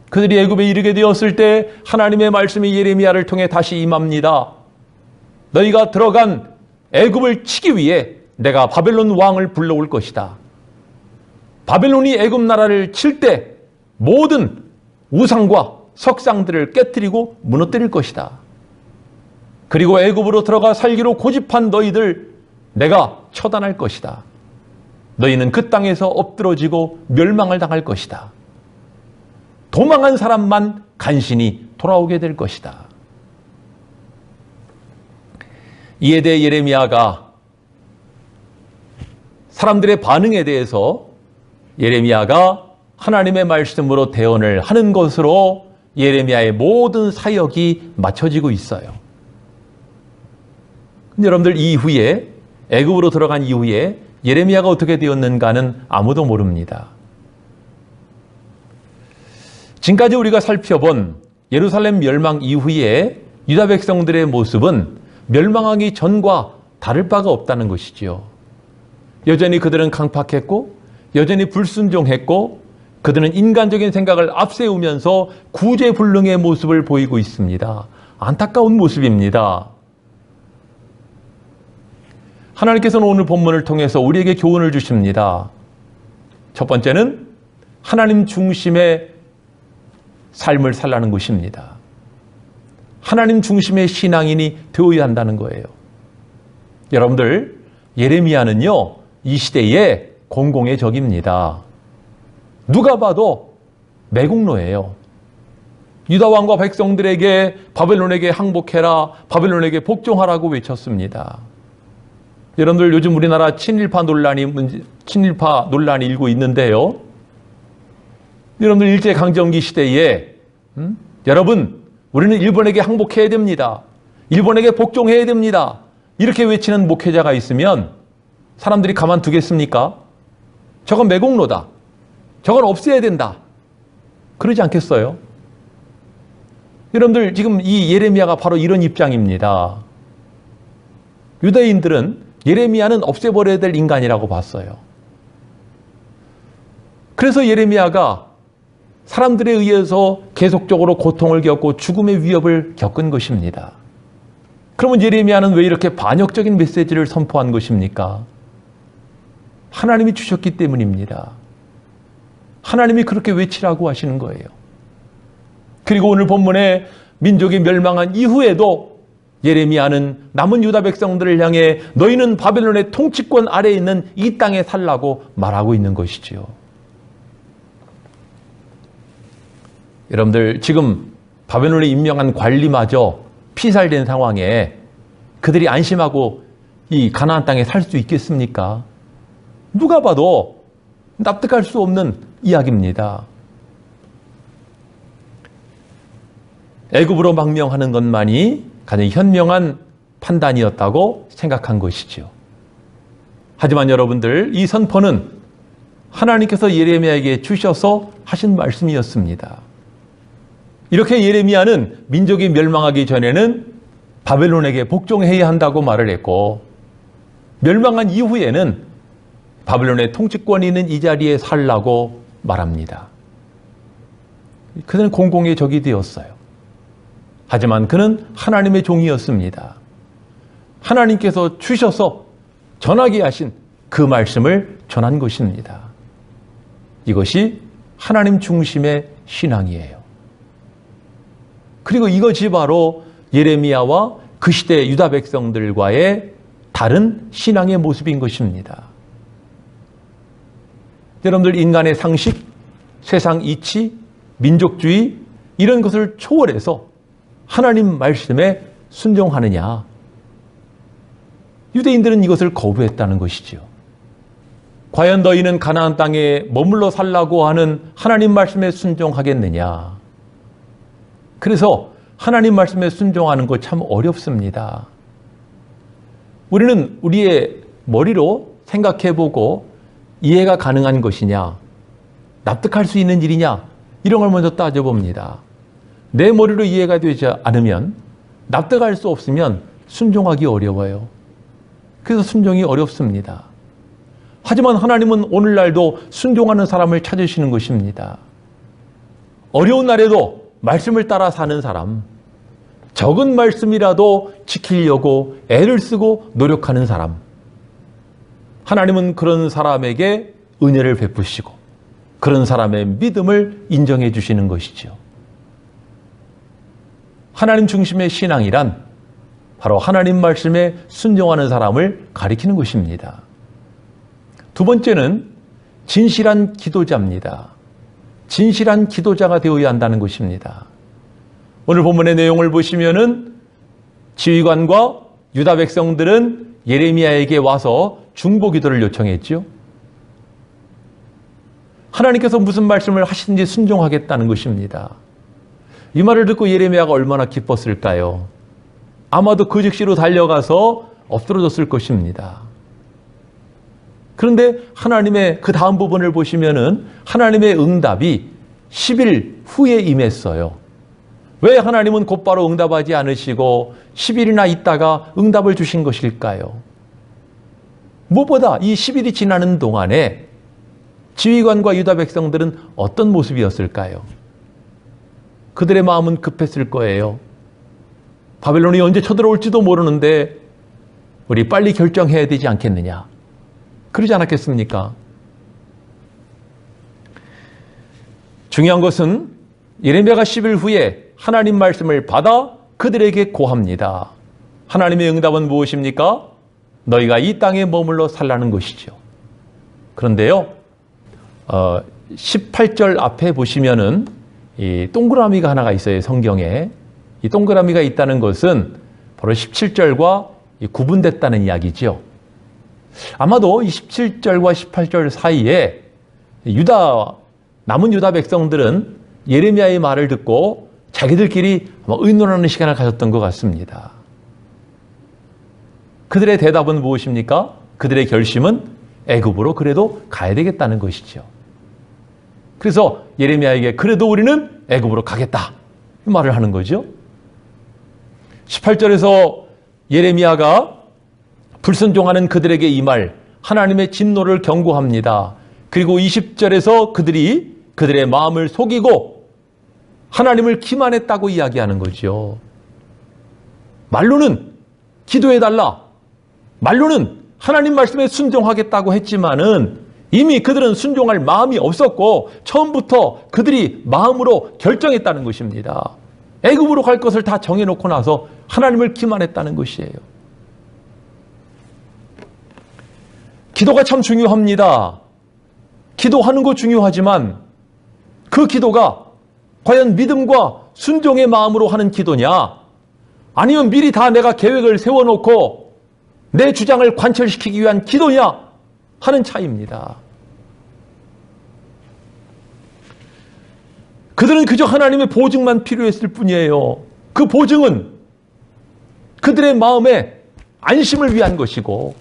그들이 애굽에 이르게 되었을 때 하나님의 말씀이 예레미야를 통해 다시 임합니다. 너희가 들어간 애굽을 치기 위해 내가 바벨론 왕을 불러올 것이다. 바벨론이 애굽 나라를 칠 때 모든 우상과 석상들을 깨뜨리고 무너뜨릴 것이다. 그리고 애굽으로 들어가 살기로 고집한 너희들 내가 처단할 것이다. 너희는 그 땅에서 엎드러지고 멸망을 당할 것이다. 도망한 사람만 간신히 돌아오게 될 것이다. 이에 대해 예레미야가 사람들의 반응에 대해서 예레미야가 하나님의 말씀으로 대언을 하는 것으로 예레미야의 모든 사역이 맞춰지고 있어요. 여러분들 이후에 애굽으로 들어간 이후에 예레미야가 어떻게 되었는가는 아무도 모릅니다. 지금까지 우리가 살펴본 예루살렘 멸망 이후에 유다 백성들의 모습은 멸망하기 전과 다를 바가 없다는 것이지요. 여전히 그들은 강팍했고 여전히 불순종했고 그들은 인간적인 생각을 앞세우면서 구제불능의 모습을 보이고 있습니다. 안타까운 모습입니다. 하나님께서는 오늘 본문을 통해서 우리에게 교훈을 주십니다. 첫 번째는 하나님 중심의 삶을 살라는 것입니다. 하나님 중심의 신앙인이 되어야 한다는 거예요. 여러분들, 예레미야는요, 이 시대의 공공의 적입니다. 누가 봐도 매국노예요. 유다 왕과 백성들에게 바벨론에게 항복해라, 바벨론에게 복종하라고 외쳤습니다. 여러분들 요즘 우리나라 친일파 논란이 일고 있는데요. 여러분들 일제강점기 시대에 여러분 우리는 일본에게 항복해야 됩니다. 일본에게 복종해야 됩니다. 이렇게 외치는 목회자가 있으면 사람들이 가만두겠습니까? 저건 매국노다. 저건 없애야 된다. 그러지 않겠어요? 여러분들 지금 이 예레미야가 바로 이런 입장입니다. 유대인들은 예레미야는 없애버려야 될 인간이라고 봤어요. 그래서 예레미야가 사람들에 의해서 계속적으로 고통을 겪고 죽음의 위협을 겪은 것입니다. 그러면 예레미야는 왜 이렇게 반역적인 메시지를 선포한 것입니까? 하나님이 주셨기 때문입니다. 하나님이 그렇게 외치라고 하시는 거예요. 그리고 오늘 본문에 민족이 멸망한 이후에도 예레미야는 남은 유다 백성들을 향해 너희는 바벨론의 통치권 아래에 있는 이 땅에 살라고 말하고 있는 것이지요. 여러분들, 지금 바벨론에 임명한 관리마저 피살된 상황에 그들이 안심하고 이 가나안 땅에 살 수 있겠습니까? 누가 봐도 납득할 수 없는 이야기입니다. 애굽으로 망명하는 것만이 가장 현명한 판단이었다고 생각한 것이죠. 하지만 여러분들, 이 선포는 하나님께서 예레미야에게 주셔서 하신 말씀이었습니다. 이렇게 예레미야는 민족이 멸망하기 전에는 바벨론에게 복종해야 한다고 말을 했고, 멸망한 이후에는 바벨론의 통치권이 있는 이 자리에 살라고 말합니다. 그는 공공의 적이 되었어요. 하지만 그는 하나님의 종이었습니다. 하나님께서 주셔서 전하게 하신 그 말씀을 전한 것입니다. 이것이 하나님 중심의 신앙이에요. 그리고 이것이 바로 예레미야와 그 시대 유다 백성들과의 다른 신앙의 모습인 것입니다. 여러분들, 인간의 상식, 세상 이치, 민족주의 이런 것을 초월해서 하나님 말씀에 순종하느냐? 유대인들은 이것을 거부했다는 것이죠. 과연 너희는 가나안 땅에 머물러 살라고 하는 하나님 말씀에 순종하겠느냐? 그래서 하나님 말씀에 순종하는 거 참 어렵습니다. 우리는 우리의 머리로 생각해보고 이해가 가능한 것이냐, 납득할 수 있는 일이냐, 이런 걸 먼저 따져봅니다. 내 머리로 이해가 되지 않으면, 납득할 수 없으면 순종하기 어려워요. 그래서 순종이 어렵습니다. 하지만 하나님은 오늘날도 순종하는 사람을 찾으시는 것입니다. 어려운 날에도 말씀을 따라 사는 사람, 적은 말씀이라도 지키려고 애를 쓰고 노력하는 사람, 하나님은 그런 사람에게 은혜를 베푸시고 그런 사람의 믿음을 인정해 주시는 것이죠. 하나님 중심의 신앙이란 바로 하나님 말씀에 순종하는 사람을 가리키는 것입니다. 두 번째는 진실한 기도자입니다. 진실한 기도자가 되어야 한다는 것입니다. 오늘 본문의 내용을 보시면은 지휘관과 유다 백성들은 예레미야에게 와서 중보 기도를 요청했죠. 하나님께서 무슨 말씀을 하시든지 순종하겠다는 것입니다. 이 말을 듣고 예레미야가 얼마나 기뻤을까요? 아마도 그 즉시로 달려가서 엎드러졌을 것입니다. 그런데 하나님의 그 다음 부분을 보시면은 하나님의 응답이 10일 후에 임했어요. 왜 하나님은 곧바로 응답하지 않으시고 10일이나 있다가 응답을 주신 것일까요? 무엇보다 이 10일이 지나는 동안에 지휘관과 유다 백성들은 어떤 모습이었을까요? 그들의 마음은 급했을 거예요. 바벨론이 언제 쳐들어올지도 모르는데 우리 빨리 결정해야 되지 않겠느냐? 그러지 않았겠습니까? 중요한 것은 예레미야가 10일 후에 하나님 말씀을 받아 그들에게 고합니다. 하나님의 응답은 무엇입니까? 너희가 이 땅에 머물러 살라는 것이죠. 그런데요, 18절 앞에 보시면은 이 동그라미가 하나가 있어요, 성경에. 이 동그라미가 있다는 것은 바로 17절과 구분됐다는 이야기죠. 아마도 이 17절과 18절 사이에 남은 유다 백성들은 예레미야의 말을 듣고 자기들끼리 아마 의논하는 시간을 가졌던 것 같습니다. 그들의 대답은 무엇입니까? 그들의 결심은 애굽으로 그래도 가야 되겠다는 것이죠. 그래서 예레미야에게 그래도 우리는 애굽으로 가겠다, 이 말을 하는 거죠. 18절에서 예레미야가 불순종하는 그들에게 이 말, 하나님의 진노를 경고합니다. 그리고 20절에서 그들의 마음을 속이고 하나님을 기만했다고 이야기하는 거죠. 말로는 기도해달라, 말로는 하나님 말씀에 순종하겠다고 했지만은 이미 그들은 순종할 마음이 없었고 처음부터 그들이 마음으로 결정했다는 것입니다. 애굽으로 갈 것을 다 정해놓고 나서 하나님을 기만했다는 것이에요. 기도가 참 중요합니다. 기도하는 거 중요하지만 그 기도가 과연 믿음과 순종의 마음으로 하는 기도냐, 아니면 미리 다 내가 계획을 세워놓고 내 주장을 관철시키기 위한 기도냐 하는 차이입니다. 그들은 그저 하나님의 보증만 필요했을 뿐이에요. 그 보증은 그들의 마음에 안심을 위한 것이고,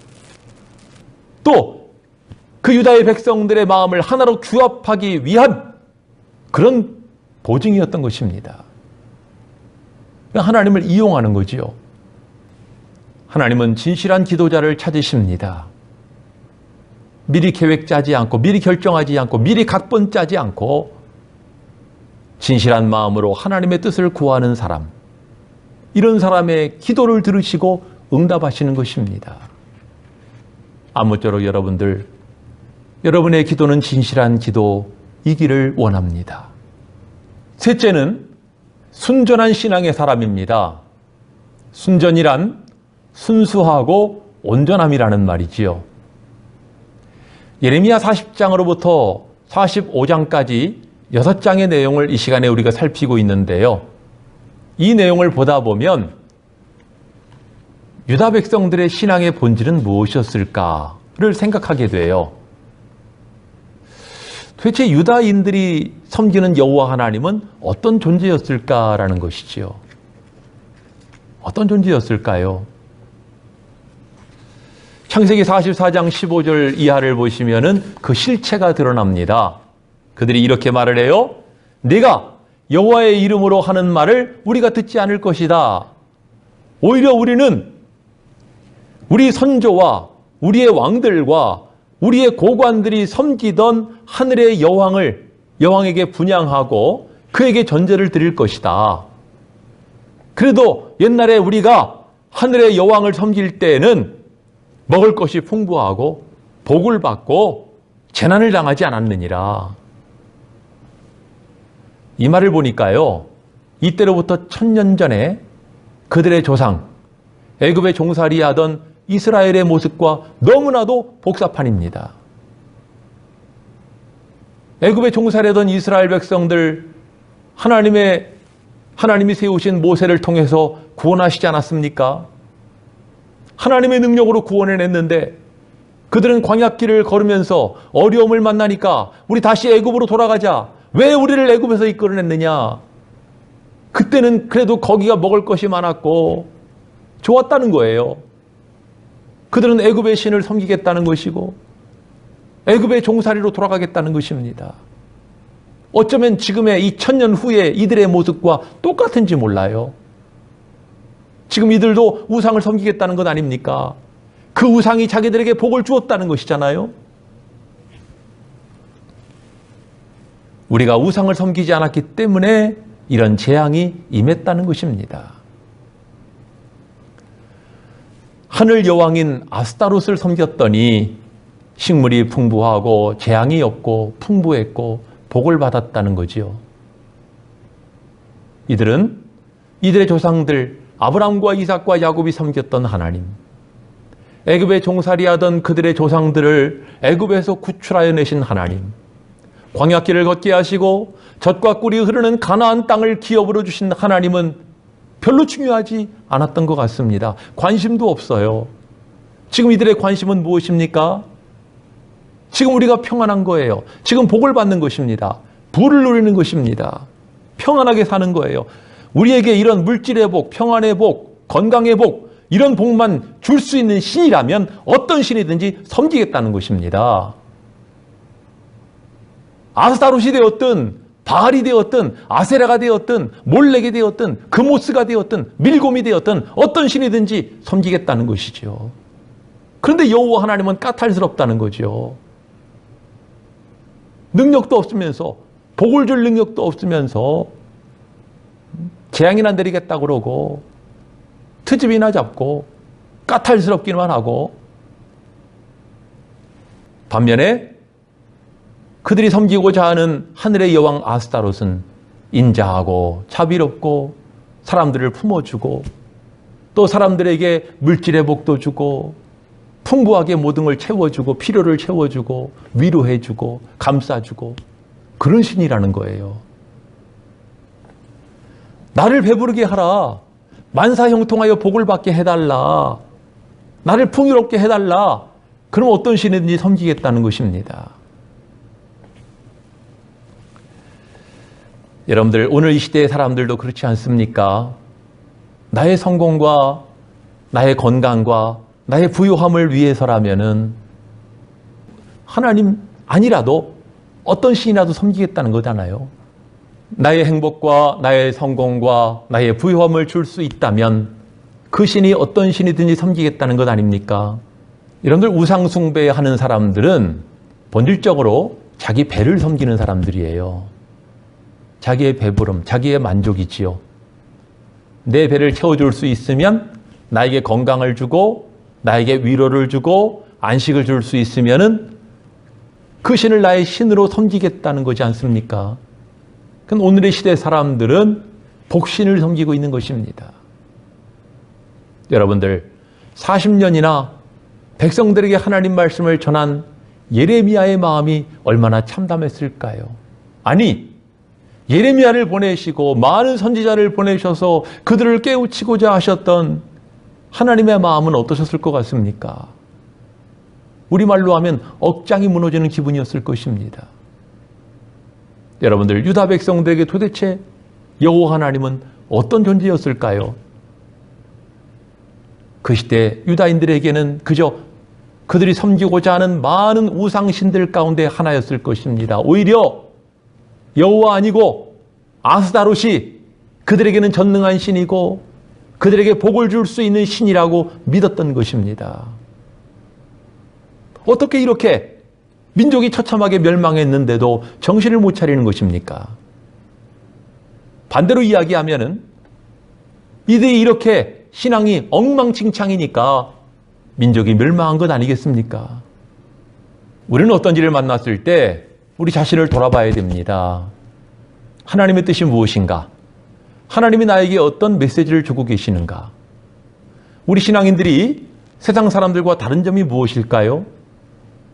또 그 유다의 백성들의 마음을 하나로 규합하기 위한 그런 보증이었던 것입니다. 하나님을 이용하는 거지요. 하나님은 진실한 기도자를 찾으십니다. 미리 계획 짜지 않고, 미리 결정하지 않고, 미리 각본 짜지 않고 진실한 마음으로 하나님의 뜻을 구하는 사람, 이런 사람의 기도를 들으시고 응답하시는 것입니다. 아무쪼록 여러분의 기도는 진실한 기도이기를 원합니다. 셋째는 순전한 신앙의 사람입니다. 순전이란 순수하고 온전함이라는 말이지요. 예레미야 40장으로부터 45장까지 6장의 내용을 이 시간에 우리가 살피고 있는데요. 이 내용을 보다 보면 유다 백성들의 신앙의 본질은 무엇이었을까를 생각하게 돼요. 도대체 유다인들이 섬기는 여호와 하나님은 어떤 존재였을까라는 것이지요. 어떤 존재였을까요? 창세기 44장 15절 이하를 보시면은 그 실체가 드러납니다. 그들이 이렇게 말을 해요. 네가 여호와의 이름으로 하는 말을 우리가 듣지 않을 것이다. 오히려 우리는 우리 선조와 우리의 왕들과 우리의 고관들이 섬기던 하늘의 여왕에게 분향하고 그에게 전제를 드릴 것이다. 그래도 옛날에 우리가 하늘의 여왕을 섬길 때에는 먹을 것이 풍부하고 복을 받고 재난을 당하지 않았느니라. 이 말을 보니까요, 이때로부터 1000년 전에 그들의 조상, 애굽에 종살이하던 이스라엘의 모습과 너무나도 복사판입니다. 애굽에 종살이하던 이스라엘 백성들, 하나님이 세우신 모세를 통해서 구원하시지 않았습니까? 하나님의 능력으로 구원해냈는데 그들은 광야길을 걸으면서 어려움을 만나니까 우리 다시 애굽으로 돌아가자. 왜 우리를 애굽에서 이끌어냈느냐? 그때는 그래도 거기가 먹을 것이 많았고 좋았다는 거예요. 그들은 애굽의 신을 섬기겠다는 것이고 애굽의 종살이로 돌아가겠다는 것입니다. 어쩌면 지금의 이 1000년 후에 이들의 모습과 똑같은지 몰라요. 지금 이들도 우상을 섬기겠다는 것 아닙니까? 그 우상이 자기들에게 복을 주었다는 것이잖아요. 우리가 우상을 섬기지 않았기 때문에 이런 재앙이 임했다는 것입니다. 하늘 여왕인 아스타롯을 섬겼더니 식물이 풍부하고 재앙이 없고 풍부했고 복을 받았다는 거지요. 이들의 조상들 아브람과 이삭과 야곱이 섬겼던 하나님, 애굽에 종살이하던 그들의 조상들을 애굽에서 구출하여 내신 하나님, 광야길을 걷게 하시고 젖과 꿀이 흐르는 가나안 땅을 기업으로 주신 하나님은 별로 중요하지 않았던 것 같습니다. 관심도 없어요. 지금 이들의 관심은 무엇입니까? 지금 우리가 평안한 거예요. 지금 복을 받는 것입니다. 부를 누리는 것입니다. 평안하게 사는 거예요. 우리에게 이런 물질의 복, 평안의 복, 건강의 복, 이런 복만 줄 수 있는 신이라면 어떤 신이든지 섬기겠다는 것입니다. 아스타롯이 되었든 바알이 되었든 아세라가 되었든 몰렉이 되었든 그모스가 되었든 밀곰이 되었든 어떤 신이든지 섬기겠다는 것이죠. 그런데 여호와 하나님은 까탈스럽다는 거죠. 능력도 없으면서, 복을 줄 능력도 없으면서 재앙이나 내리겠다 그러고 트집이나 잡고 까탈스럽기만 하고, 반면에 그들이 섬기고자 하는 하늘의 여왕 아스타롯은 인자하고 자비롭고 사람들을 품어주고 또 사람들에게 물질의 복도 주고 풍부하게 모든 걸 채워주고 필요를 채워주고 위로해주고 감싸주고 그런 신이라는 거예요. 나를 배부르게 하라. 만사형통하여 복을 받게 해달라. 나를 풍요롭게 해달라. 그럼 어떤 신이든지 섬기겠다는 것입니다. 여러분들 오늘 이 시대의 사람들도 그렇지 않습니까? 나의 성공과 나의 건강과 나의 부유함을 위해서라면은 하나님 아니라도 어떤 신이라도 섬기겠다는 거잖아요. 나의 행복과 나의 성공과 나의 부유함을 줄 수 있다면 그 신이 어떤 신이든지 섬기겠다는 것 아닙니까? 여러분들 우상 숭배하는 사람들은 본질적으로 자기 배를 섬기는 사람들이에요. 자기의 배부름, 자기의 만족이지요. 내 배를 채워줄 수 있으면 나에게 건강을 주고 나에게 위로를 주고 안식을 줄 수 있으면은 그 신을 나의 신으로 섬기겠다는 거지 않습니까? 그럼 오늘의 시대 사람들은 복신을 섬기고 있는 것입니다. 여러분들 40년이나 백성들에게 하나님 말씀을 전한 예레미야의 마음이 얼마나 참담했을까요? 아니 예레미야를 보내시고 많은 선지자를 보내셔서 그들을 깨우치고자 하셨던 하나님의 마음은 어떠셨을 것 같습니까? 우리말로 하면 억장이 무너지는 기분이었을 것입니다. 여러분들 유다 백성들에게 도대체 여호와 하나님은 어떤 존재였을까요? 그 시대 유다인들에게는 그저 그들이 섬기고자 하는 많은 우상신들 가운데 하나였을 것입니다. 오히려 여호와 아니고 아스다롯이 그들에게는 전능한 신이고 그들에게 복을 줄 수 있는 신이라고 믿었던 것입니다. 어떻게 이렇게 민족이 처참하게 멸망했는데도 정신을 못 차리는 것입니까? 반대로 이야기하면은 이들이 이렇게 신앙이 엉망진창이니까 민족이 멸망한 것 아니겠습니까? 우리는 어떤 일을 만났을 때 우리 자신을 돌아봐야 됩니다. 하나님의 뜻이 무엇인가? 하나님이 나에게 어떤 메시지를 주고 계시는가? 우리 신앙인들이 세상 사람들과 다른 점이 무엇일까요?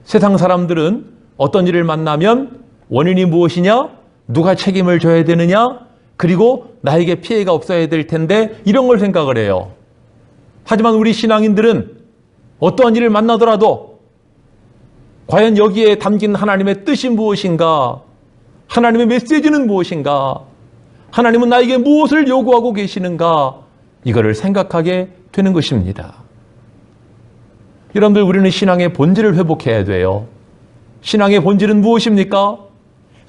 세상 사람들은 어떤 일을 만나면 원인이 무엇이냐? 누가 책임을 져야 되느냐? 그리고 나에게 피해가 없어야 될 텐데 이런 걸 생각을 해요. 하지만 우리 신앙인들은 어떠한 일을 만나더라도 과연 여기에 담긴 하나님의 뜻이 무엇인가? 하나님의 메시지는 무엇인가? 하나님은 나에게 무엇을 요구하고 계시는가? 이거를 생각하게 되는 것입니다. 여러분들 우리는 신앙의 본질을 회복해야 돼요. 신앙의 본질은 무엇입니까?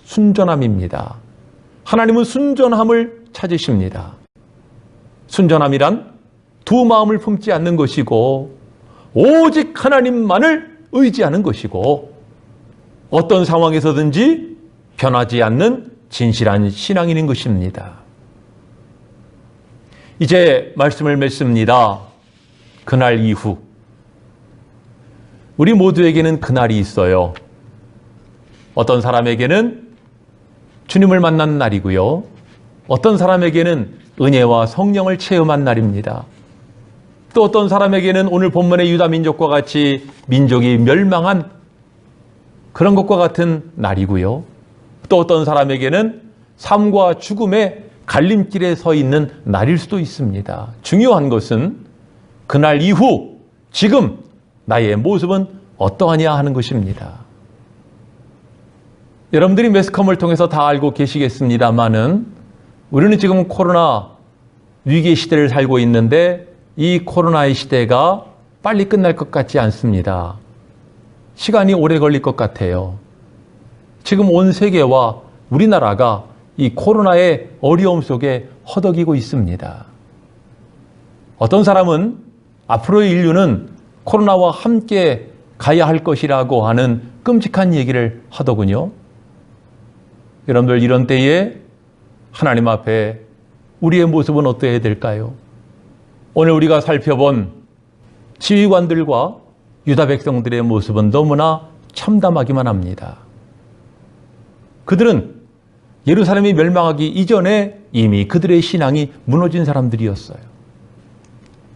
순전함입니다. 하나님은 순전함을 찾으십니다. 순전함이란 두 마음을 품지 않는 것이고 오직 하나님만을 의지하는 것이고 어떤 상황에서든지 변하지 않는 진실한 신앙인인 것입니다. 이제 말씀을 맺습니다. 그날 이후 우리 모두에게는 그날이 있어요. 어떤 사람에게는 주님을 만난 날이고요. 어떤 사람에게는 은혜와 성령을 체험한 날입니다. 또 어떤 사람에게는 오늘 본문의 유다 민족과 같이 민족이 멸망한 그런 것과 같은 날이고요. 또 어떤 사람에게는 삶과 죽음의 갈림길에 서 있는 날일 수도 있습니다. 중요한 것은 그날 이후 지금 나의 모습은 어떠하냐 하는 것입니다. 여러분들이 매스컴을 통해서 다 알고 계시겠습니다마는 우리는 지금 코로나 위기 시대를 살고 있는데 이 코로나의 시대가 빨리 끝날 것 같지 않습니다. 시간이 오래 걸릴 것 같아요. 지금 온 세계와 우리나라가 이 코로나의 어려움 속에 허덕이고 있습니다. 어떤 사람은 앞으로의 인류는 코로나와 함께 가야 할 것이라고 하는 끔찍한 얘기를 하더군요. 여러분들 이런 때에 하나님 앞에 우리의 모습은 어떠해야 될까요? 오늘 우리가 살펴본 지휘관들과 유다 백성들의 모습은 너무나 참담하기만 합니다. 그들은 예루살렘이 멸망하기 이전에 이미 그들의 신앙이 무너진 사람들이었어요.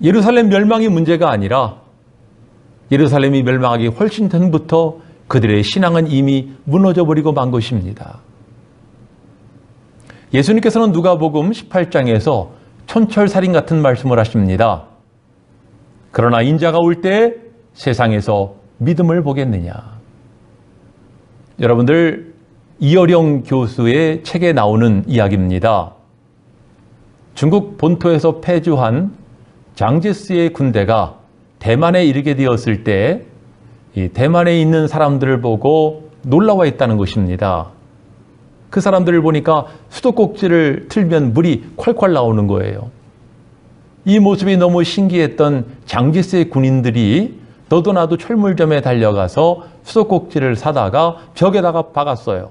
예루살렘 멸망이 문제가 아니라 예루살렘이 멸망하기 훨씬 전부터 그들의 신앙은 이미 무너져 버리고 만 것입니다. 예수님께서는 누가복음 18장에서 촌철살인 같은 말씀을 하십니다. 그러나 인자가 올 때 세상에서 믿음을 보겠느냐. 여러분들, 이어령 교수의 책에 나오는 이야기입니다. 중국 본토에서 패주한 장제스의 군대가 대만에 이르게 되었을 때 이 대만에 있는 사람들을 보고 놀라워 했다는 것입니다. 그 사람들을 보니까 수도꼭지를 틀면 물이 콸콸 나오는 거예요. 이 모습이 너무 신기했던 장제스의 군인들이 너도 나도 철물점에 달려가서 수도꼭지를 사다가 벽에다가 박았어요.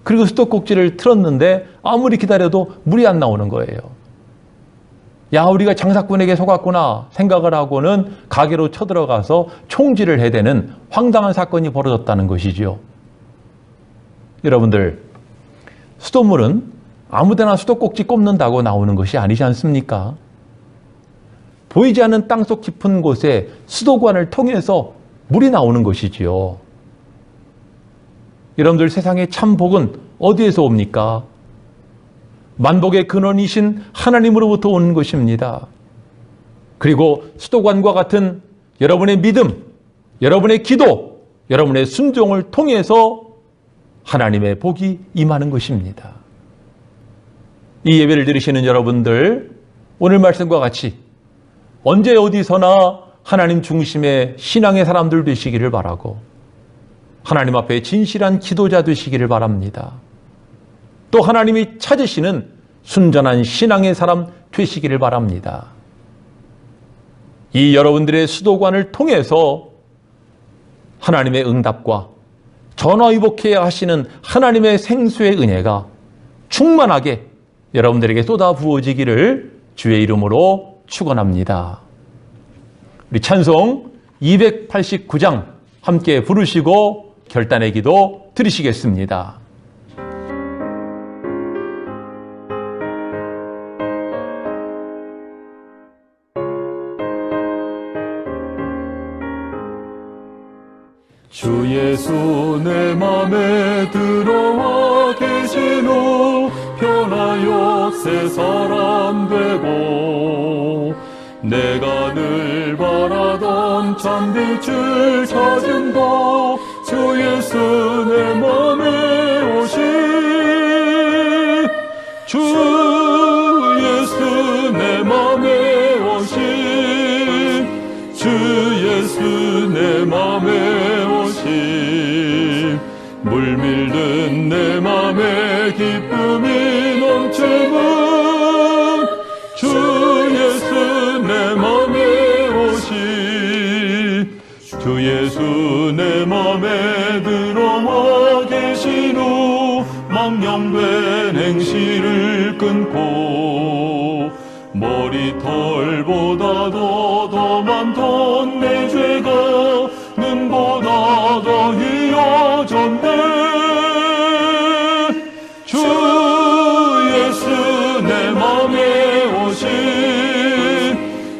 그리고 수도꼭지를 틀었는데 아무리 기다려도 물이 안 나오는 거예요. 야, 우리가 장사꾼에게 속았구나 생각을 하고는 가게로 쳐들어가서 총질을 해대는 황당한 사건이 벌어졌다는 것이죠. 여러분들, 수돗물은 아무데나 수도꼭지 꼽는다고 나오는 것이 아니지 않습니까? 보이지 않는 땅속 깊은 곳에 수도관을 통해서 물이 나오는 것이지요. 여러분들, 세상의 참 복은 어디에서 옵니까? 만복의 근원이신 하나님으로부터 오는 것입니다. 그리고 수도관과 같은 여러분의 믿음, 여러분의 기도, 여러분의 순종을 통해서 하나님의 복이 임하는 것입니다. 이 예배를 들으시는 여러분들, 오늘 말씀과 같이 언제 어디서나 하나님 중심의 신앙의 사람들 되시기를 바라고 하나님 앞에 진실한 기도자 되시기를 바랍니다. 또 하나님이 찾으시는 순전한 신앙의 사람 되시기를 바랍니다. 이 여러분들의 수도관을 통해서 하나님의 응답과 전화위복해야 하시는 하나님의 생수의 은혜가 충만하게 여러분들에게 쏟아 부어지기를 주의 이름으로 축원합니다. 우리 찬송 289장 함께 부르시고 결단의 기도 드리시겠습니다. 주 예수 내 맘에 들어와 계신 후 변하여 새 사람 되고 내가 늘 바라던 참빛을 찾은다. 주 예수 내 맘에 오신 주 예수 내 맘에 오신 주 예수 내 맘에 오신 물밀든 내 맘에 기쁨이 넘치는 주 예수 내 맘에 오신 주 예수 내 맘에 들어와 계신 후 망령된 행실을 끊고 머리털보다도 더 많던 내 죄가 눈보다 더 희어졌네. 주 예수 내 맘에 오신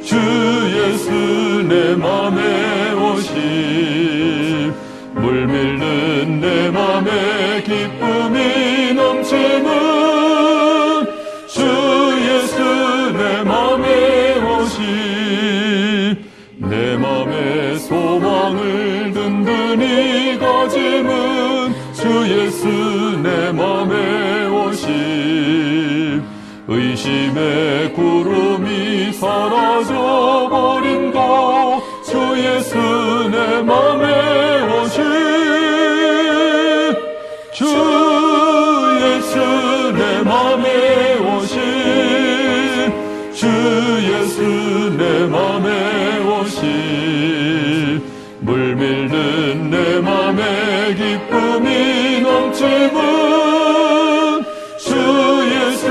주 예수 내 맘에 오신 물밀는 내 맘에 기쁨이 넘치는 주 예수 내 맘에 오신 내 맘에 소망을 든든히 가짐은 주 예수 내 맘에 오신 의심의 구름이 사라져버린다. 주 예수 내 맘에 오신 주 예수 내 맘에 오신 주 예수 내 맘에 오신 물밀는 내 맘에 기쁨이 넘치는 주 예수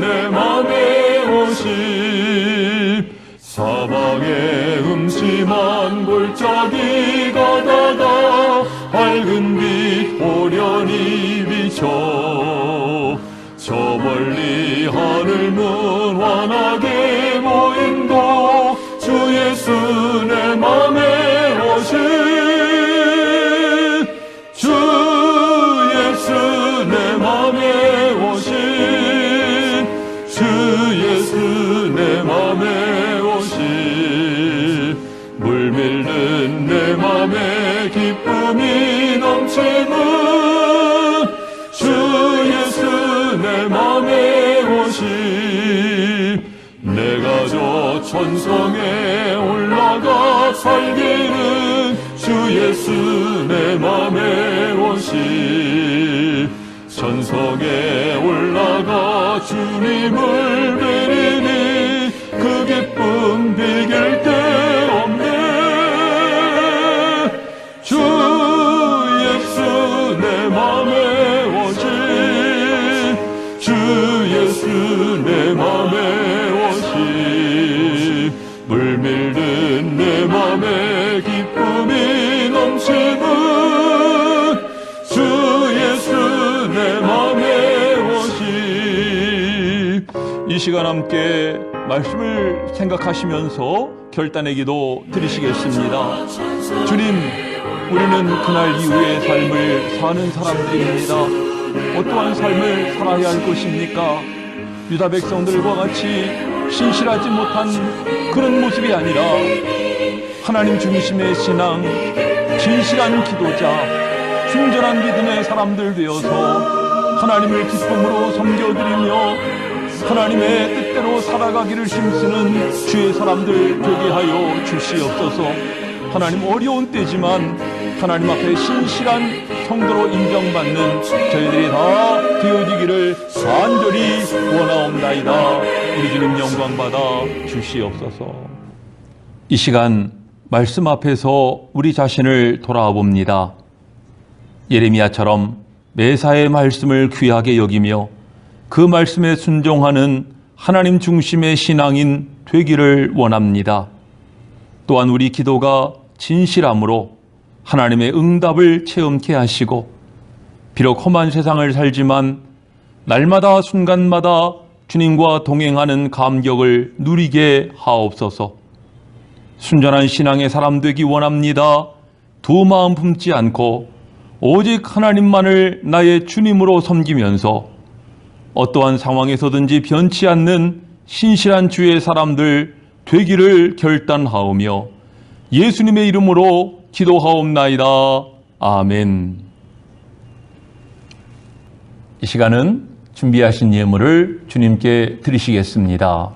내 맘에 오신 사방에 음침한 골짜기 가다가 밝은 빛 호련히 비쳐 저 멀리 하늘문 환하게 보인도 주 예수 내 맘에 오신 주 예수 내 맘에 오신 주 예수 내 맘에 오신 물밀는 내 맘에 기쁨이 넘치는 주 예수 내 맘에 오신 내가 저 천성에 올라가 살기는 주 예수 내 맘에 오신 천성에 올라가 주님을 뵈리니 그 기쁨 비길 데 없네 주 예수 내 맘에 오신 주 예수 내 맘에 오신 물밀는 내 맘에 기쁨이 넘치는 주 예수 내 맘에 오신 이 시간 함께 말씀을 생각하시면서 결단의 기도 드리시겠습니다. 주님, 우리는 그날 이후의 삶을 사는 사람들입니다. 어떠한 삶을 살아야 할 것입니까? 유다 백성들과 같이 신실하지 못한 그런 모습이 아니라 하나님 중심의 신앙, 진실한 기도자, 순전한 믿음의 사람들 되어서 하나님을 기쁨으로 섬겨드리며 하나님의 뜻대로 살아가기를 힘쓰는 주의 사람들 되게 하여 주시옵소서. 하나님, 어려운 때지만 하나님 앞에 신실한 성도로 인정받는 저희들이 다 되어지기를 간절히 원하옵나이다. 우리 주님 영광받아 주시옵소서. 이 시간 말씀 앞에서 우리 자신을 돌아와 봅니다. 예레미야처럼 매사의 말씀을 귀하게 여기며 그 말씀에 순종하는 하나님 중심의 신앙인 되기를 원합니다. 또한 우리 기도가 진실함으로 하나님의 응답을 체험케 하시고 비록 험한 세상을 살지만 날마다 순간마다 주님과 동행하는 감격을 누리게 하옵소서. 순전한 신앙의 사람 되기 원합니다. 두 마음 품지 않고 오직 하나님만을 나의 주님으로 섬기면서 어떠한 상황에서든지 변치 않는 신실한 주의 사람들 되기를 결단하오며 예수님의 이름으로 기도하옵나이다. 아멘. 이 시간은 준비하신 예물을 주님께 드리시겠습니다.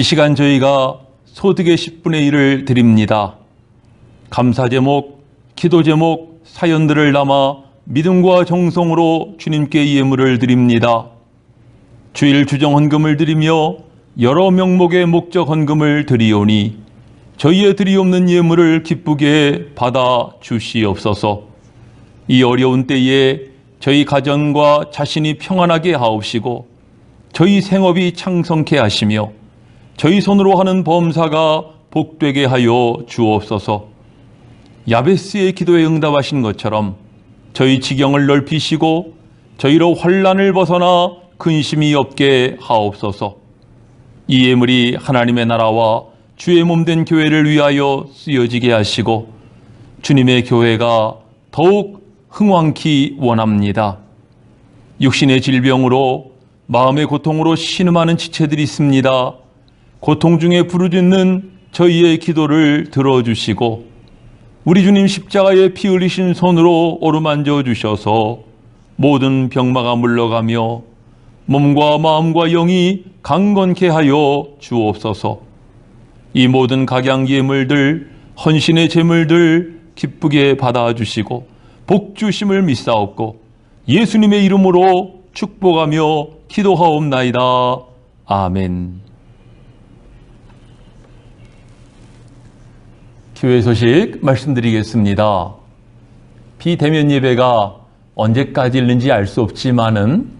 이 시간 저희가 소득의 10분의 1을 드립니다. 감사 제목, 기도 제목, 사연들을 담아 믿음과 정성으로 주님께 예물을 드립니다. 주일 주정 헌금을 드리며 여러 명목의 목적 헌금을 드리오니 저희의 드리옵는 예물을 기쁘게 받아 주시옵소서. 이 어려운 때에 저희 가정과 자신이 평안하게 하옵시고 저희 생업이 창성케 하시며 저희 손으로 하는 범사가 복되게 하여 주옵소서. 야베스의 기도에 응답하신 것처럼 저희 지경을 넓히시고 저희로 환난을 벗어나 근심이 없게 하옵소서. 이 예물이 하나님의 나라와 주의 몸된 교회를 위하여 쓰여지게 하시고 주님의 교회가 더욱 흥왕케 원합니다. 육신의 질병으로 마음의 고통으로 신음하는 지체들이 있습니다. 고통 중에 부르짖는 저희의 기도를 들어주시고 우리 주님 십자가에 피 흘리신 손으로 어루만져 주셔서 모든 병마가 물러가며 몸과 마음과 영이 강건케 하여 주옵소서. 이 모든 각양 예물들, 헌신의 제물들 기쁘게 받아주시고 복 주심을 믿사옵고 예수님의 이름으로 축복하며 기도하옵나이다. 아멘. 교회 소식 말씀드리겠습니다. 비대면 예배가 언제까지 있는지 알 수 없지만은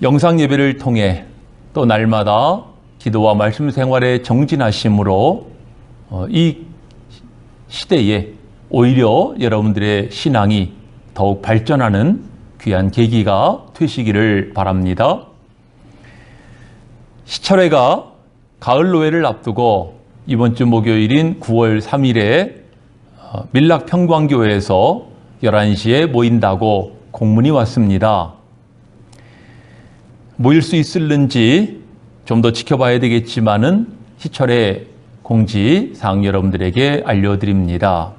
영상 예배를 통해 또 날마다 기도와 말씀 생활에 정진하심으로 이 시대에 오히려 여러분들의 신앙이 더욱 발전하는 귀한 계기가 되시기를 바랍니다. 시철회가 가을 노회를 앞두고 이번 주 목요일인 9월 3일에 밀락평광교회에서 11시에 모인다고 공문이 왔습니다. 모일 수 있을는지 좀 더 지켜봐야 되겠지만은 시철회 공지사항 여러분들에게 알려드립니다.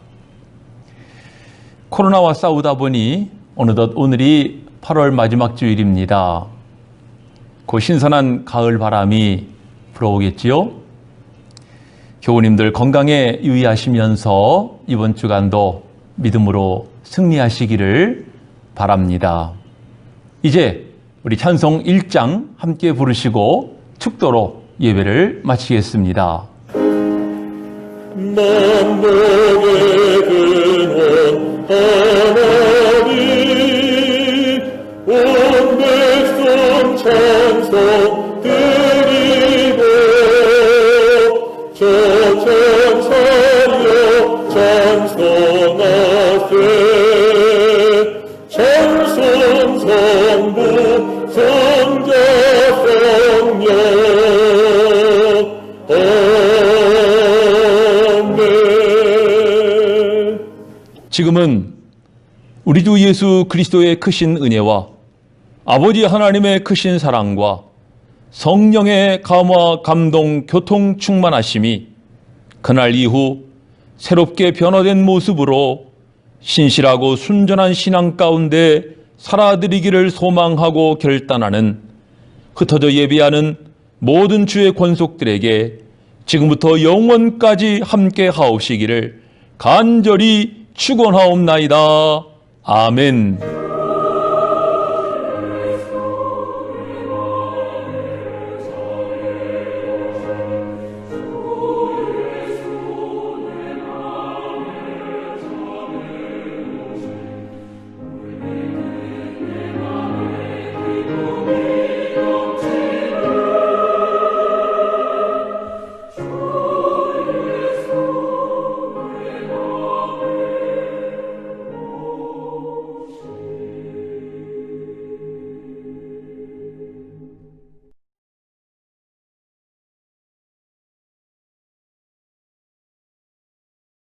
코로나와 싸우다 보니 어느덧 오늘이 8월 마지막 주일입니다. 그 신선한 가을 바람이 불어오겠지요? 교우님들 건강에 유의하시면서 이번 주간도 믿음으로 승리하시기를 바랍니다. 이제 우리 찬송 1장 함께 부르시고 축도로 예배를 마치겠습니다. 만복의 근원 하나님 온 백성 찬송 드리고 저천사여 찬송하세 찬송 성부 성자 성령 지금은 우리 주 예수 그리스도의 크신 은혜와 아버지 하나님의 크신 사랑과 성령의 감화, 감동, 교통 충만하심이 그날 이후 새롭게 변화된 모습으로 신실하고 순전한 신앙 가운데 살아드리기를 소망하고 결단하는 흩어져 예배하는 모든 주의 권속들에게 지금부터 영원까지 함께 하옵시기를 간절히 축원하옵나이다. 아멘.